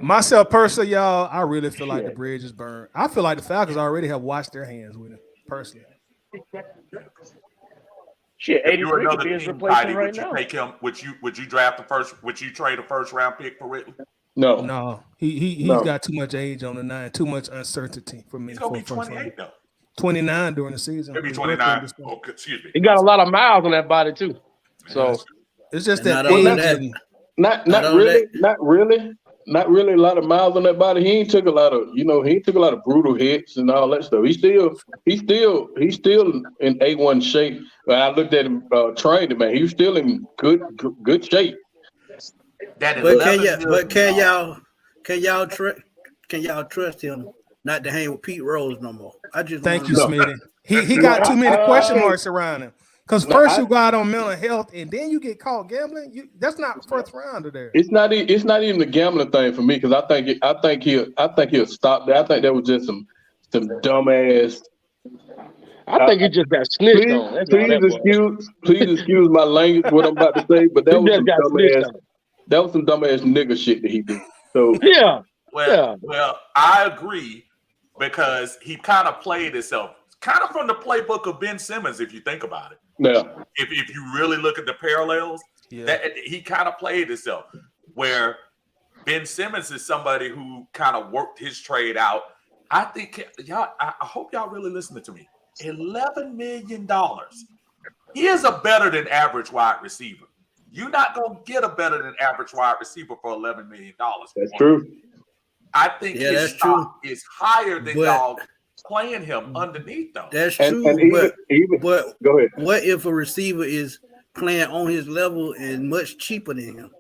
Myself personally, y'all, I really feel like the bridge is burned. I feel like the Falcons already have washed their hands with him, personally. shit, If you were 83 could another be his team, replacement Heidi, right would you now. take him? Would you draft the first? Would you trade a first round pick for Ridley? No. No, he's got too much age on the 9, too much uncertainty for me. He's gonna be 28 though. 29 during the season. He'll be 29. Oh, excuse me. He got a lot of miles on that body too. So It's just And that not only age. that- Not really a lot of miles on that body. He ain't took a lot of brutal hits and all that stuff. He's still in A1 shape. When I looked at him training, man, he was still in good shape. That is But can y'all trust him not to hang with Pete Rose no more? I just Thank you, wanna know. Smitty. He got too many question marks around him. Because first you go out on mental health and then you get caught gambling. That's not first rounder there. It's not even the gambling thing for me because I think he'll stop that. I think that was just some dumbass. I think he just got snitched on. That's all that was. Please excuse my language, what I'm about to say, but that He was just some got snitched dumbass. on. That was some dumbass nigga shit that he did. So Yeah. Well, I agree because he kind of played himself, kind of from the playbook of Ben Simmons, if you think about it. yeah, If you really look at the parallels, that he kind of played himself. Where Ben Simmons is somebody who kind of worked his trade out. I think y'all. I hope y'all really listening to me. $11 million. He is a better than average wide receiver. You're not gonna get a better than average wide receiver for $11 million. that's true. I think his that's stock is higher than But- y'all playing him underneath though. That's And true. even But go ahead. what if a receiver is playing on his level and much cheaper than him?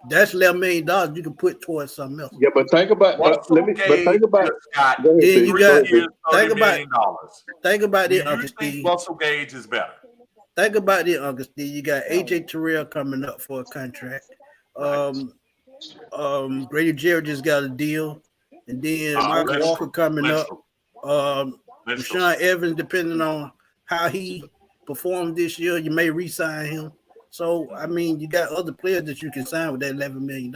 That's $11 million you can put towards something else. Yeah, but think about think about. Got Go ahead, Then Steve. you three got years, think $30 about million. think about Do it, you Uncle think Steve. Russell Gage is better? Think about it, Uncle Steve. You got AJ Terrell coming up for a contract. Grady Jarrett just got a deal, and then Michael Let's Walker go. coming Let's up. go. Let's go. Rashawn Evans, depending on how he performed this year, you may re-sign him. So I mean, you got other players that you can sign with that $11 million.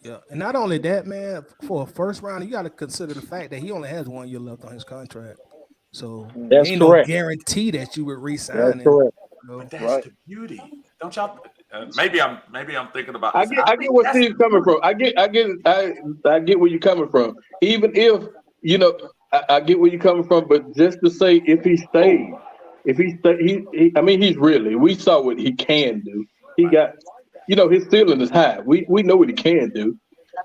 Yeah, and not only that, man, for a first round, you got to consider the fact that he only has 1 year left on his contract. So That's ain't correct. no guarantee that you would re-sign That's him. correct. But that's Right. the beauty. Don't y'all? Maybe I'm thinking about I this. get think where that's Steve's coming from. I get where you're coming from. Even if I get where you're coming from, but just to say if he stays, I mean he's really. We saw what he can do. He got, his ceiling is high. We know what he can do.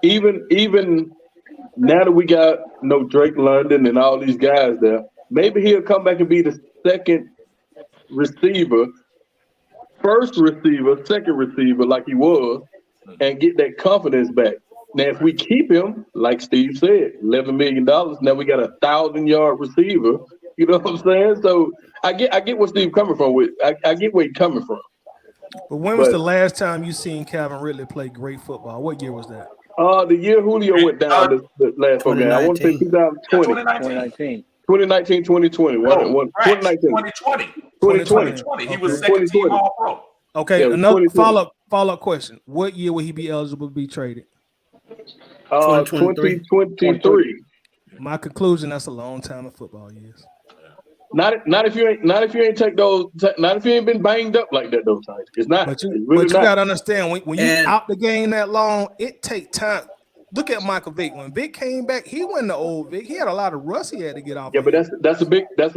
Even now that we got Drake London and all these guys there, maybe he'll come back and be the second receiver. First receiver, second receiver, like he was, and get that confidence back. Now, if we keep him, like Steve said, $11 million, now we got a 1,000-yard receiver. You know what I'm saying? So I get where Steve coming from. I get where he's coming from. But when was the last time you seen Calvin Ridley play great football? What year was that? The year Julio went down the last four game. I want to say 2020. 2019. 2019, 2020. No, 2019. 2020. He was second team All Pro. Okay, Yeah, another 2020. follow-up question. What year will he be eligible to be traded? 2023. My conclusion, that's a long time in football years. Not if you ain't take those. Not if you ain't been banged up like that those times. It's not. But you, It's really not. got to understand when you And- out the game that long, it take time. Look at Michael Vick. When Vick came back, he wasn't the old Vick. He had a lot of rust he had to get off. Yeah, but that's a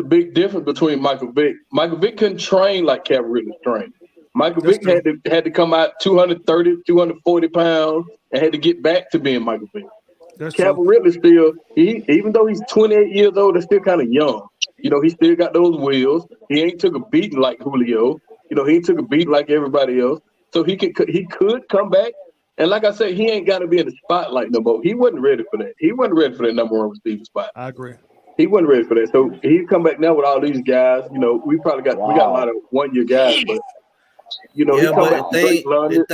big difference between Michael Vick. Michael Vick couldn't train like Calvin Ridley trained. Michael Vick had to come out 230, 240 pounds and had to get back to being Michael Vick. Calvin Ridley still, even though he's 28 years old, that's still kind of young. He still got those wheels. He ain't took a beating like Julio. He ain't took a beating like everybody else. So he could come back. And like I said, he ain't got to be in the spotlight no more. He wasn't ready for that. He wasn't ready for that number one receiver spot. I agree. He wasn't ready for that. So he come back now with all these guys. We probably got we got a lot of 1 year guys, but he come back with Drake London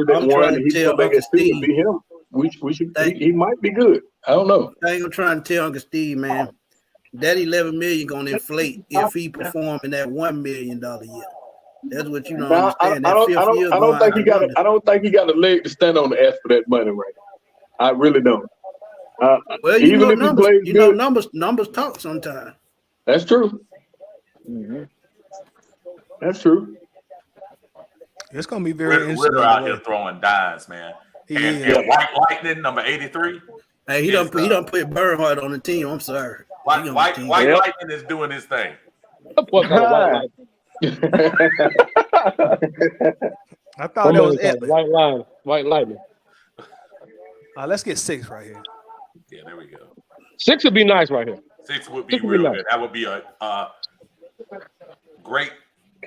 that won, and he come back and still be him. We should. He might be good. I don't know. I ain't gonna try to tell Uncle Steve, man. That $11 million gonna inflate if he perform in that $1 million year. That's what you don't understand. I don't think he got. I don't think he got a leg to stand on to ask for that money right now. I really don't. Well, even if numbers, he plays good, numbers talk sometimes. That's true. Mm-hmm. That's true. It's gonna be very interesting. Ritter out here throwing dimes, man. And White Lightning, number 83. Hey, he done put Bernhardt on the team. I'm sorry. White Lightning is doing his thing. I thought that was epic. White Lightning. Let's get 6 right here. Yeah, there we go. 6 would be nice right here. 6 would be real good. That would be a great.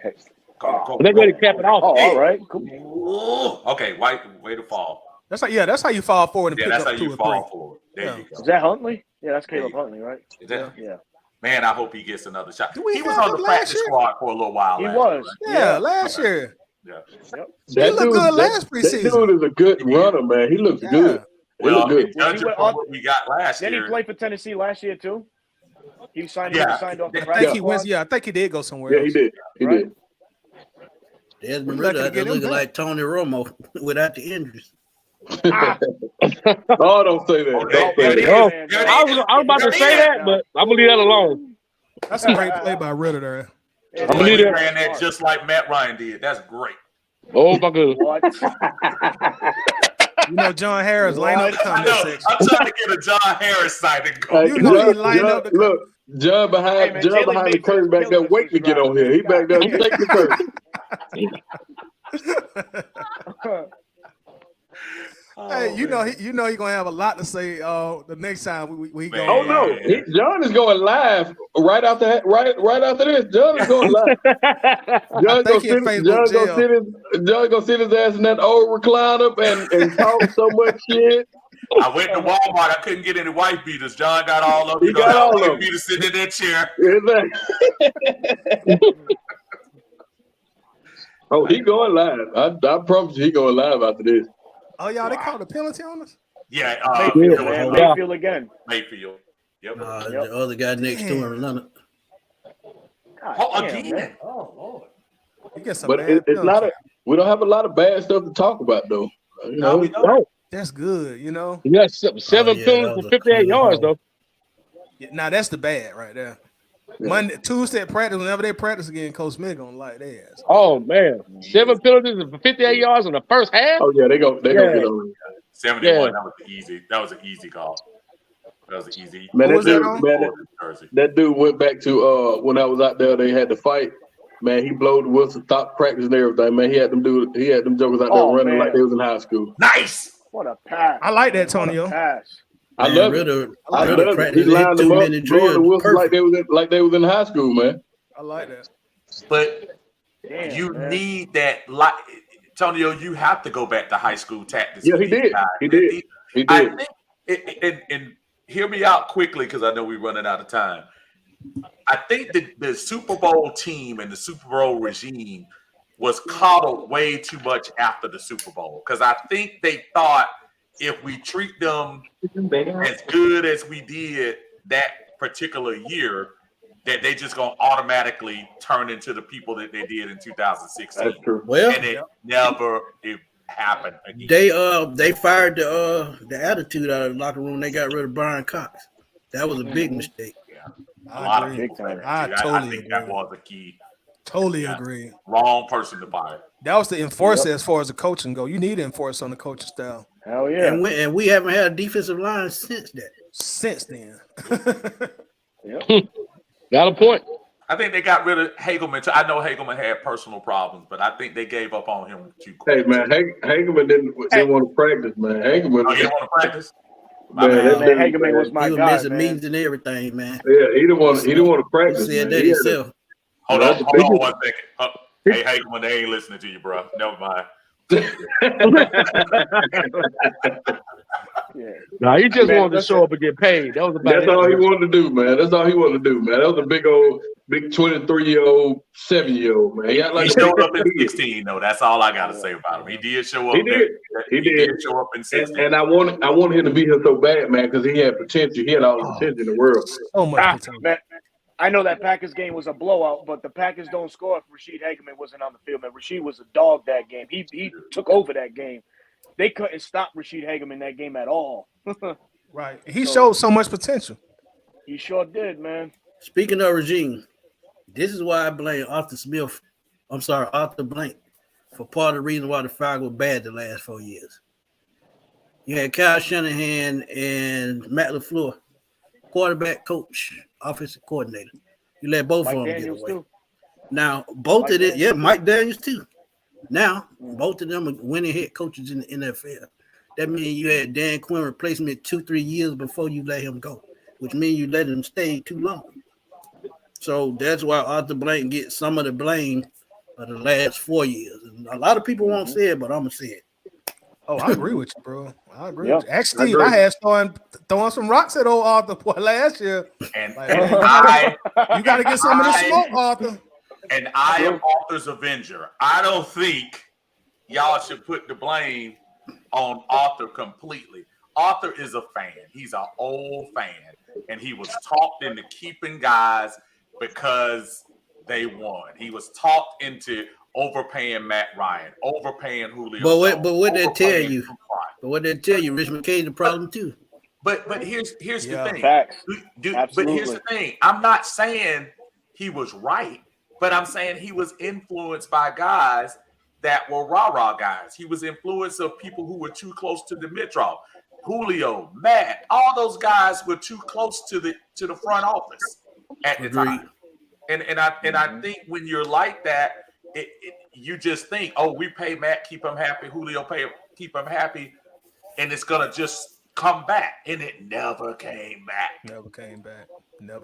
They're going to cap it off. Oh, all right. Cool. Okay, White, way to fall. That's how you fall forward and pick that's up how 2 you or fall 3. forward. There you go. Is that Huntley? Yeah, that's Caleb Huntley, right? Yeah. Man, I hope he gets another shot. He was on the practice squad for a little while. He was. Yeah, last year. Yeah. Yep. He looked good last preseason. That dude is a good runner, man. He looks good. Well, good. Judging from what we got last year. Didn't he play for Tennessee last year too? He signed off the I practice think he squad? went. Yeah, I think he did go somewhere. Yeah, he did. He did. Desmond Ritter looking like Tony Romo without the injuries. Oh, don't say that. Don't say that. I was about to say that, but I'm gonna leave that alone. That's a great play by Ritter there. I believe he ran that just like Matt Ryan did. That's great. Oh my goodness. What? John Harris line up the comment section. I'm trying to get a John Harris sighting going. He lined up the look, John behind the curtain back there waiting to get on here. He back there taking the curtain. Hey, you know he gonna have a lot to say the next time we go. Oh no, John is going live right after this. John is going live. I think he in Facebook jail. John gonna sit his ass in that old recliner and talk so much shit. I went to Walmart. I couldn't get any wife beaters. John got all of them. He got all of them. Beaters sitting in that chair. Exactly. Oh, he going live. I promise you, he going live after this. Oh yeah, they called a penalty on us. Yeah, Mayfield again. Mayfield. Yep. The other guy next to him, Leonard. Again. Oh Lord. You get some but it's not we don't have a lot of bad stuff to talk about though. You know? We don't. That's good, you know. You got 7 penalties for 58 yards though. Yeah, now that's the bad right there. Yeah. Monday, Tuesday at practice, whenever they practice again, Coach Smith gonna like their ass. Oh man, 7 penalties for 58 yards in the first half. Oh yeah, they go get on. 71. Yeah. That was easy. That was an easy call. That was an easy. Man, that dude went back to when I was out there. They had to fight. Man, he blowed the whistle, stopped practice and everything. Man, he had them jokers out there running like they was in high school. Nice. What a pass! I like that, Tonio. I love it. He lined them up, blowing the whistle like they was in high school, man. I like that. But you need that. Tonio, you have to go back to high school tactics. Yeah, he did. He did. I think, and hear me out quickly because I know we're running out of time. I think that the Super Bowl team and the Super Bowl regime was coddled way too much after the Super Bowl because I think they thought if we treat them as good as we did that particular year, that they just gonna automatically turn into the people that they did in 2016. That's true. Well, and it never happened again. They fired the attitude out of the locker room. They got rid of Brian Cox. That was a big mistake. Yeah, a lot of big time. I think that was a key. Totally agree. Wrong person to fire. That was the enforcer as far as the coaching go. You need to enforce on the coaching style. Hell yeah. And we haven't had a defensive line since that. Since then. Got a point. I think they got rid of Hagelman. I know Hagelman had personal problems, but I think they gave up on him too quick. Hey man, Hagelman didn't want to practice, man. Hagelman he didn't want to practice. Hagelman was my guy. He was missing meetings and everything, man. Yeah, he didn't want to practice. He said that himself. Hold on 1 second. Hey, Hagelman, they ain't listening to you, bro. Never mind. No, he just wanted to show up and get paid. That was about That's all he wanted to do, man. That was a big 23-year-old, 7-year-old, man. He showed up in 16, though. That's all I got to say about him. He did show up. He did show up in 16. And I wanted him to be here so bad, man, because he had potential. He had all the potential in the world. So much potential. Man, I know that Packers game was a blowout, but the Packers don't score if Rashid Hageman wasn't on the field, man. Rashid was a dog that game. He took over that game. They couldn't stop Rashid Hageman that game at all. Right. He showed so much potential. He sure did, man. Speaking of regime, this is why I blame Arthur Blank for part of the reason why the Falcons were bad the last 4 years. You had Kyle Shanahan and Matt LaFleur, quarterback coach, offensive coordinator. You let both of them get away. Too. Now, both of them, Mike Daniels too. Now, both of them are winning head coaches in the NFL. That means you had Dan Quinn replacement 2-3 years before you let him go, which means you let him stay too long. So that's why Arthur Blank gets some of the blame for the last 4 years. And a lot of people won't say it, but I'm going to say it. Oh, I agree with you, bro. I agree with you. Actually, Steve, I had throwing some rocks at old Arthur last year. And you got to get some of the smoke, Arthur. And I am Arthur's Avenger. I don't think y'all should put the blame on Arthur completely. Arthur is a fan. He's an old fan. And he was talked into keeping guys because they won. He was talked into overpaying Matt Ryan, overpaying Julio. But what they tell you? But what they tell you, Rich McKay's the problem too. But here's the thing. Facts. But here's the thing. I'm not saying he was right, but I'm saying he was influenced by guys that were rah-rah guys. He was influenced of people who were too close to the middraw. Julio, Matt, all those guys were too close to the front office at the time. And I think when you're like that, you just think, oh, we pay Matt, keep him happy. Julio keep him happy. and it's gonna just come back, and it never came back. Never came back.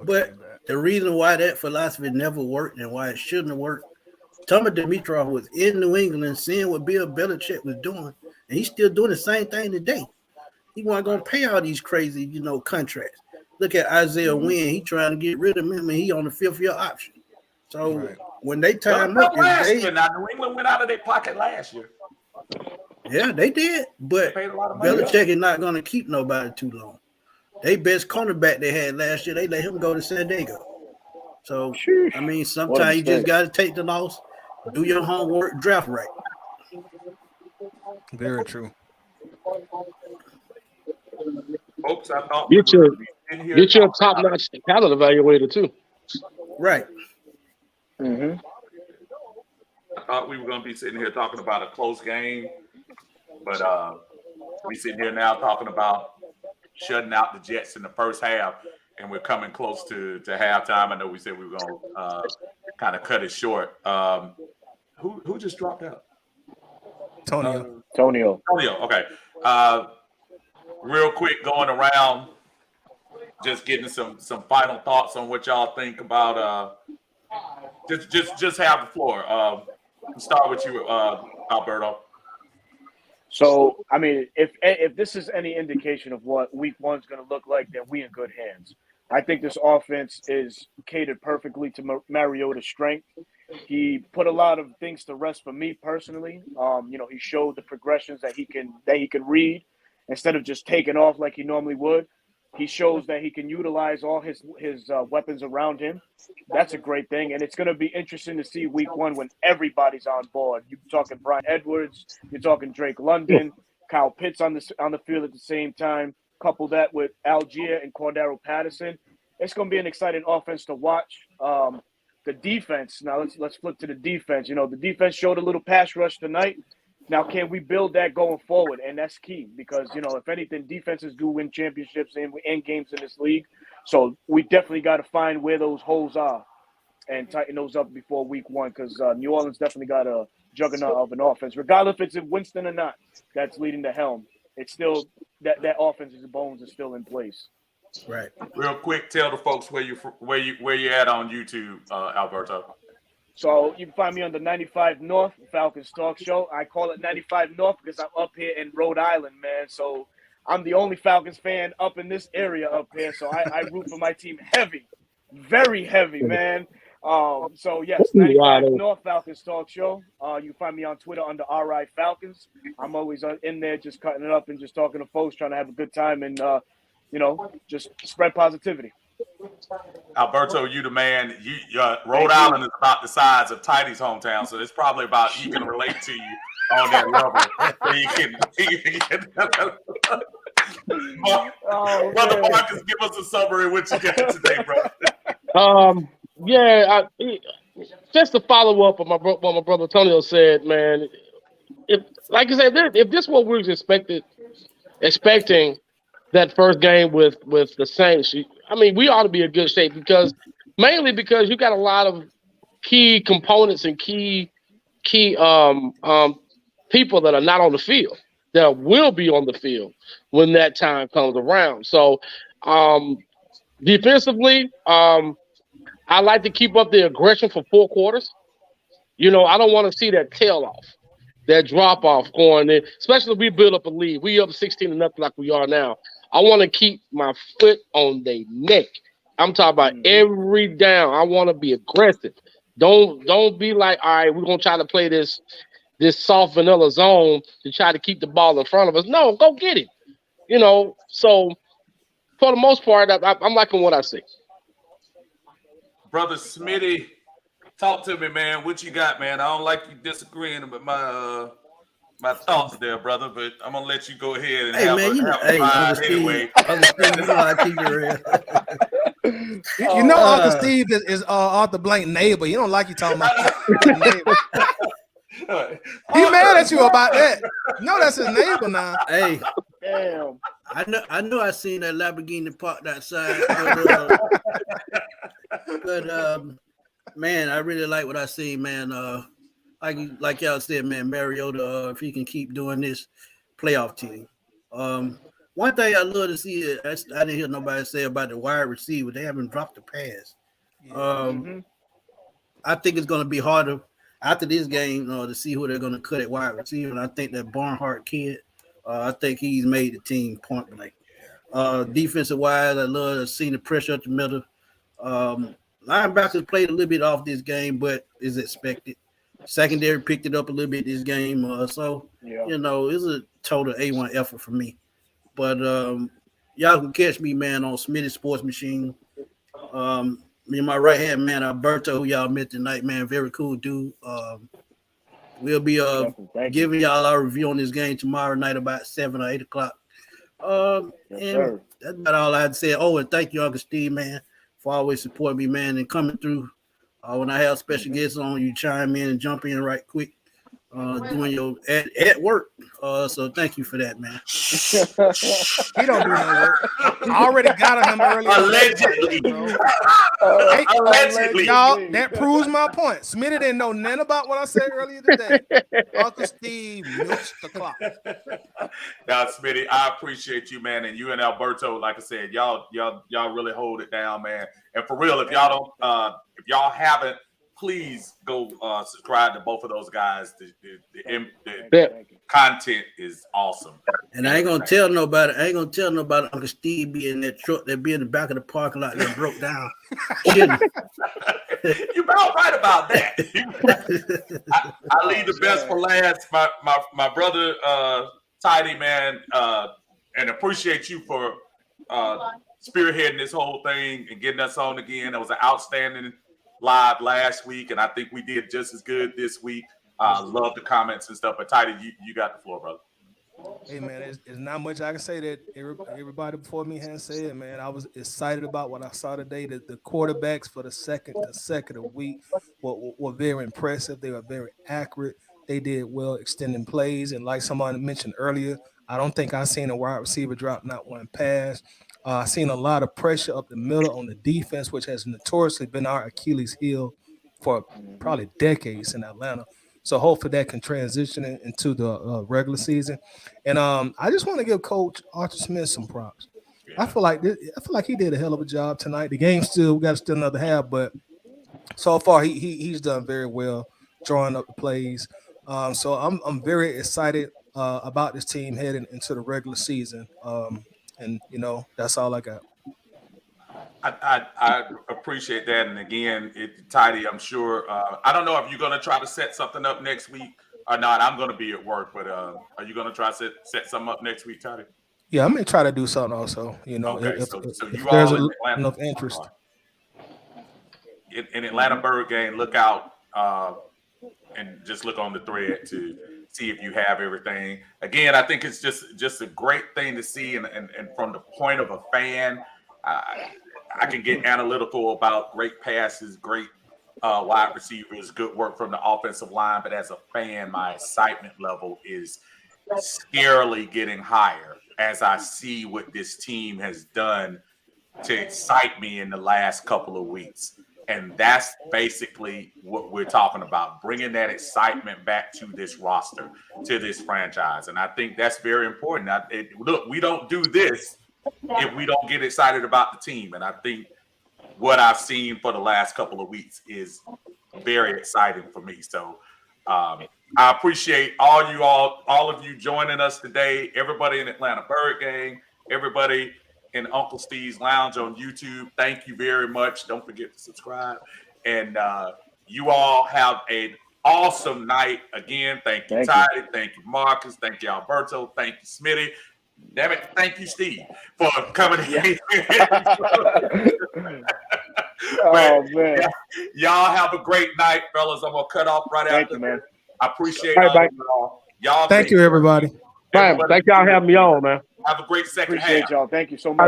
But the reason why that philosophy never worked and why it shouldn't have worked, Tommy Dimitrov was in New England seeing what Bill Belichick was doing, and he's still doing the same thing today. He wasn't going to pay all these crazy, contracts. Look at Isaiah Wynn. He trying to get rid of him, and he on the fifth-year option. So when they time up, last year, now New England went out of their pocket last year. Yeah, they did, but Belichick is not going to keep nobody too long. They best cornerback they had last year, they let him go to San Diego. So, I mean, sometimes you just got to take the loss, do your homework, draft right. Very true. Folks, I thought get your top-notch talent evaluator too. Right. I thought we were going to be sitting here talking about a close game, but we sitting here now talking about shutting out the Jets in the first half, and we're coming close to halftime. I know we said we were going to kind of cut it short. Who just dropped out? Tonio. Okay. Real quick, going around, just getting some final thoughts on what y'all think about. Just have the floor. Start with you, Alberto. So, I mean, if this is any indication of what week one's going to look like, then we in good hands. I think this offense is catered perfectly to Mariota's strength. He put a lot of things to rest for me personally. He showed the progressions that he can read instead of just taking off like he normally would. He shows that he can utilize all his weapons around him. That's a great thing, and it's going to be interesting to see week one when everybody's on board. You're talking Brian Edwards, you're talking Drake London, Kyle Pitts on the field at the same time. Couple that with Algier and Cordero Patterson. It's going to be an exciting offense to watch. The defense. Now let's flip to the defense. The defense showed a little pass rush tonight. Now, can we build that going forward? And that's key because, if anything, defenses do win championships and games in this league. So we definitely got to find where those holes are and tighten those up before week one because New Orleans definitely got a juggernaut of an offense. Regardless if it's Winston or not that's leading the helm, it's still that offense's bones are still in place. Right. Real quick, tell the folks where you at on YouTube, Alberto. So you can find me on the 95 North Falcons Talk Show. I call it 95 North because I'm up here in Rhode Island, man. So I'm the only Falcons fan up in this area up here. So I root for my team heavy, very heavy, man. So yes, 95 North Falcons Talk Show. You can find me on Twitter under RI Falcons. I'm always in there just cutting it up and just talking to folks, trying to have a good time and just spread positivity. Alberto, you the man. Rhode Island is about the size of Tidy's hometown, so it's probably about he can relate to you on that level. Brother Marcus, give us a summary of what you got today, bro. Just to follow up on what my brother Antonio said, man. If this is what we're expecting that first game with the Saints, we ought to be in good shape mainly because you got a lot of key components and key people that are not on the field that will be on the field when that time comes around. So defensively, I like to keep up the aggression for 4 quarters. I don't want to see that tail off, that drop off going in, especially if we build up a lead. We up 16-0 like we are now. I want to keep my foot on their neck. I'm talking about every down. I want to be aggressive. Don't be like, all right, we're gonna try to play this soft vanilla zone to try to keep the ball in front of us. No, go get it. So for the most part, I'm liking what I see. Brother Smitty, talk to me, man. What you got, man? I don't like you disagreeing with my thoughts there, brother, but I'm gonna let you go ahead and have a ride anyway. Uncle Steve is Arthur Blank neighbor. He don't like you talking about neighbor. He mad at you about that. No, that's his neighbor now. Hey, damn. I know I seen that Lamborghini parked outside, but man, I really like what I seen, man. Like y'all said, man, Mariota, if he can keep doing this, playoff team. One thing I love to see is I didn't hear nobody say about the wide receiver. They haven't dropped the pass. I think it's going to be harder after this game to see who they're going to cut at wide receiver. And I think that Barnhart kid, I think he's made the team point blank. Defensive wise, I love to see the pressure at the middle. Linebackers played a little bit off this game, but is expected. Secondary picked it up a little bit this game. It's a total A1 effort for me. But y'all can catch me, man, on Smitty Sports Machine. Me and my right hand man, Alberto, who y'all met tonight, man, very cool dude. We'll be giving y'all our review on this game tomorrow night about 7 or 8 o'clock. And that's about all I had to say. Oh, and thank you, Uncle Steve, man, for always supporting me, man, and coming through. When I have special guests on, you chime in and jump in right quick. Doing your at work. So thank you for that, man. He don't do no work. I already got him earlier. Allegedly. Allegedly. Y'all, that proves my point. Smitty didn't know nothing about what I said earlier today. Uncle Steve milks the clock. Now, Smitty, I appreciate you, man, and you and Alberto. Like I said, y'all really hold it down, man. And for real, if y'all don't, if y'all haven't, please go subscribe to both of those guys. The content is awesome. And I ain't gonna tell nobody. Uncle Steve be in that truck that be in the back of the parking lot that broke down. You're about right about that. I leave the best for last. My brother Tidy, man, and appreciate you for spearheading this whole thing and getting us on again. It was an outstanding live last week, and I think we did just as good this week. Love the comments and stuff. But Tidy, you got the floor, brother. Hey man, it's not much I can say that everybody before me has said. Man, I was excited about what I saw today. That the quarterbacks for the second consecutive week were very impressive. They were very accurate. They did well extending plays, and like somebody mentioned earlier, I don't think I've seen a wide receiver drop not one pass. I've seen a lot of pressure up the middle on the defense, which has notoriously been our Achilles heel for probably decades in Atlanta. So hopefully that can transition into the regular season. And I just want to give Coach Arthur Smith some props. Yeah. I feel like he did a hell of a job tonight. The game we got still another half, but so far he's done very well drawing up the plays. So I'm very excited about this team heading into the regular season. And that's all I got. I appreciate that. And again, Tidy, I'm sure. I don't know if you're going to try to set something up next week or not. I'm going to be at work, but are you going to try to set something up next week, Tidy? Yeah, I'm going to try to do something also. Okay, if you there's all enough interest. In Atlanta-Bird game, look out and just look on the thread to see if you have everything. Again, I think it's just a great thing to see, and from the point of a fan, I can get analytical about great passes, great wide receivers, good work from the offensive line. But as a fan, my excitement level is scarily getting higher as I see what this team has done to excite me in the last couple of weeks. And that's basically what we're talking about, bringing that excitement back to this roster, to this franchise. And I think that's very important. Look, we don't do this if we don't get excited about the team. And I think what I've seen for the last couple of weeks is very exciting for me. So I appreciate all of you joining us today, everybody in Atlanta Bird Gang, everybody in Uncle Steve's Lounge on YouTube. Thank you very much. Don't forget to subscribe. And you all have an awesome night. Again, thank you, Tidy. Thank you, Marcus. Thank you, Alberto. Thank you, Smitty. Damn it. Thank you, Steve, for coming in. Oh, man. Y'all have a great night, fellas. I'm going to cut off right after. Thank you, man. I appreciate all of y'all. Thank you, everybody. Thank y'all for having me on, man. Have a great second half. Appreciate y'all. Thank you so much.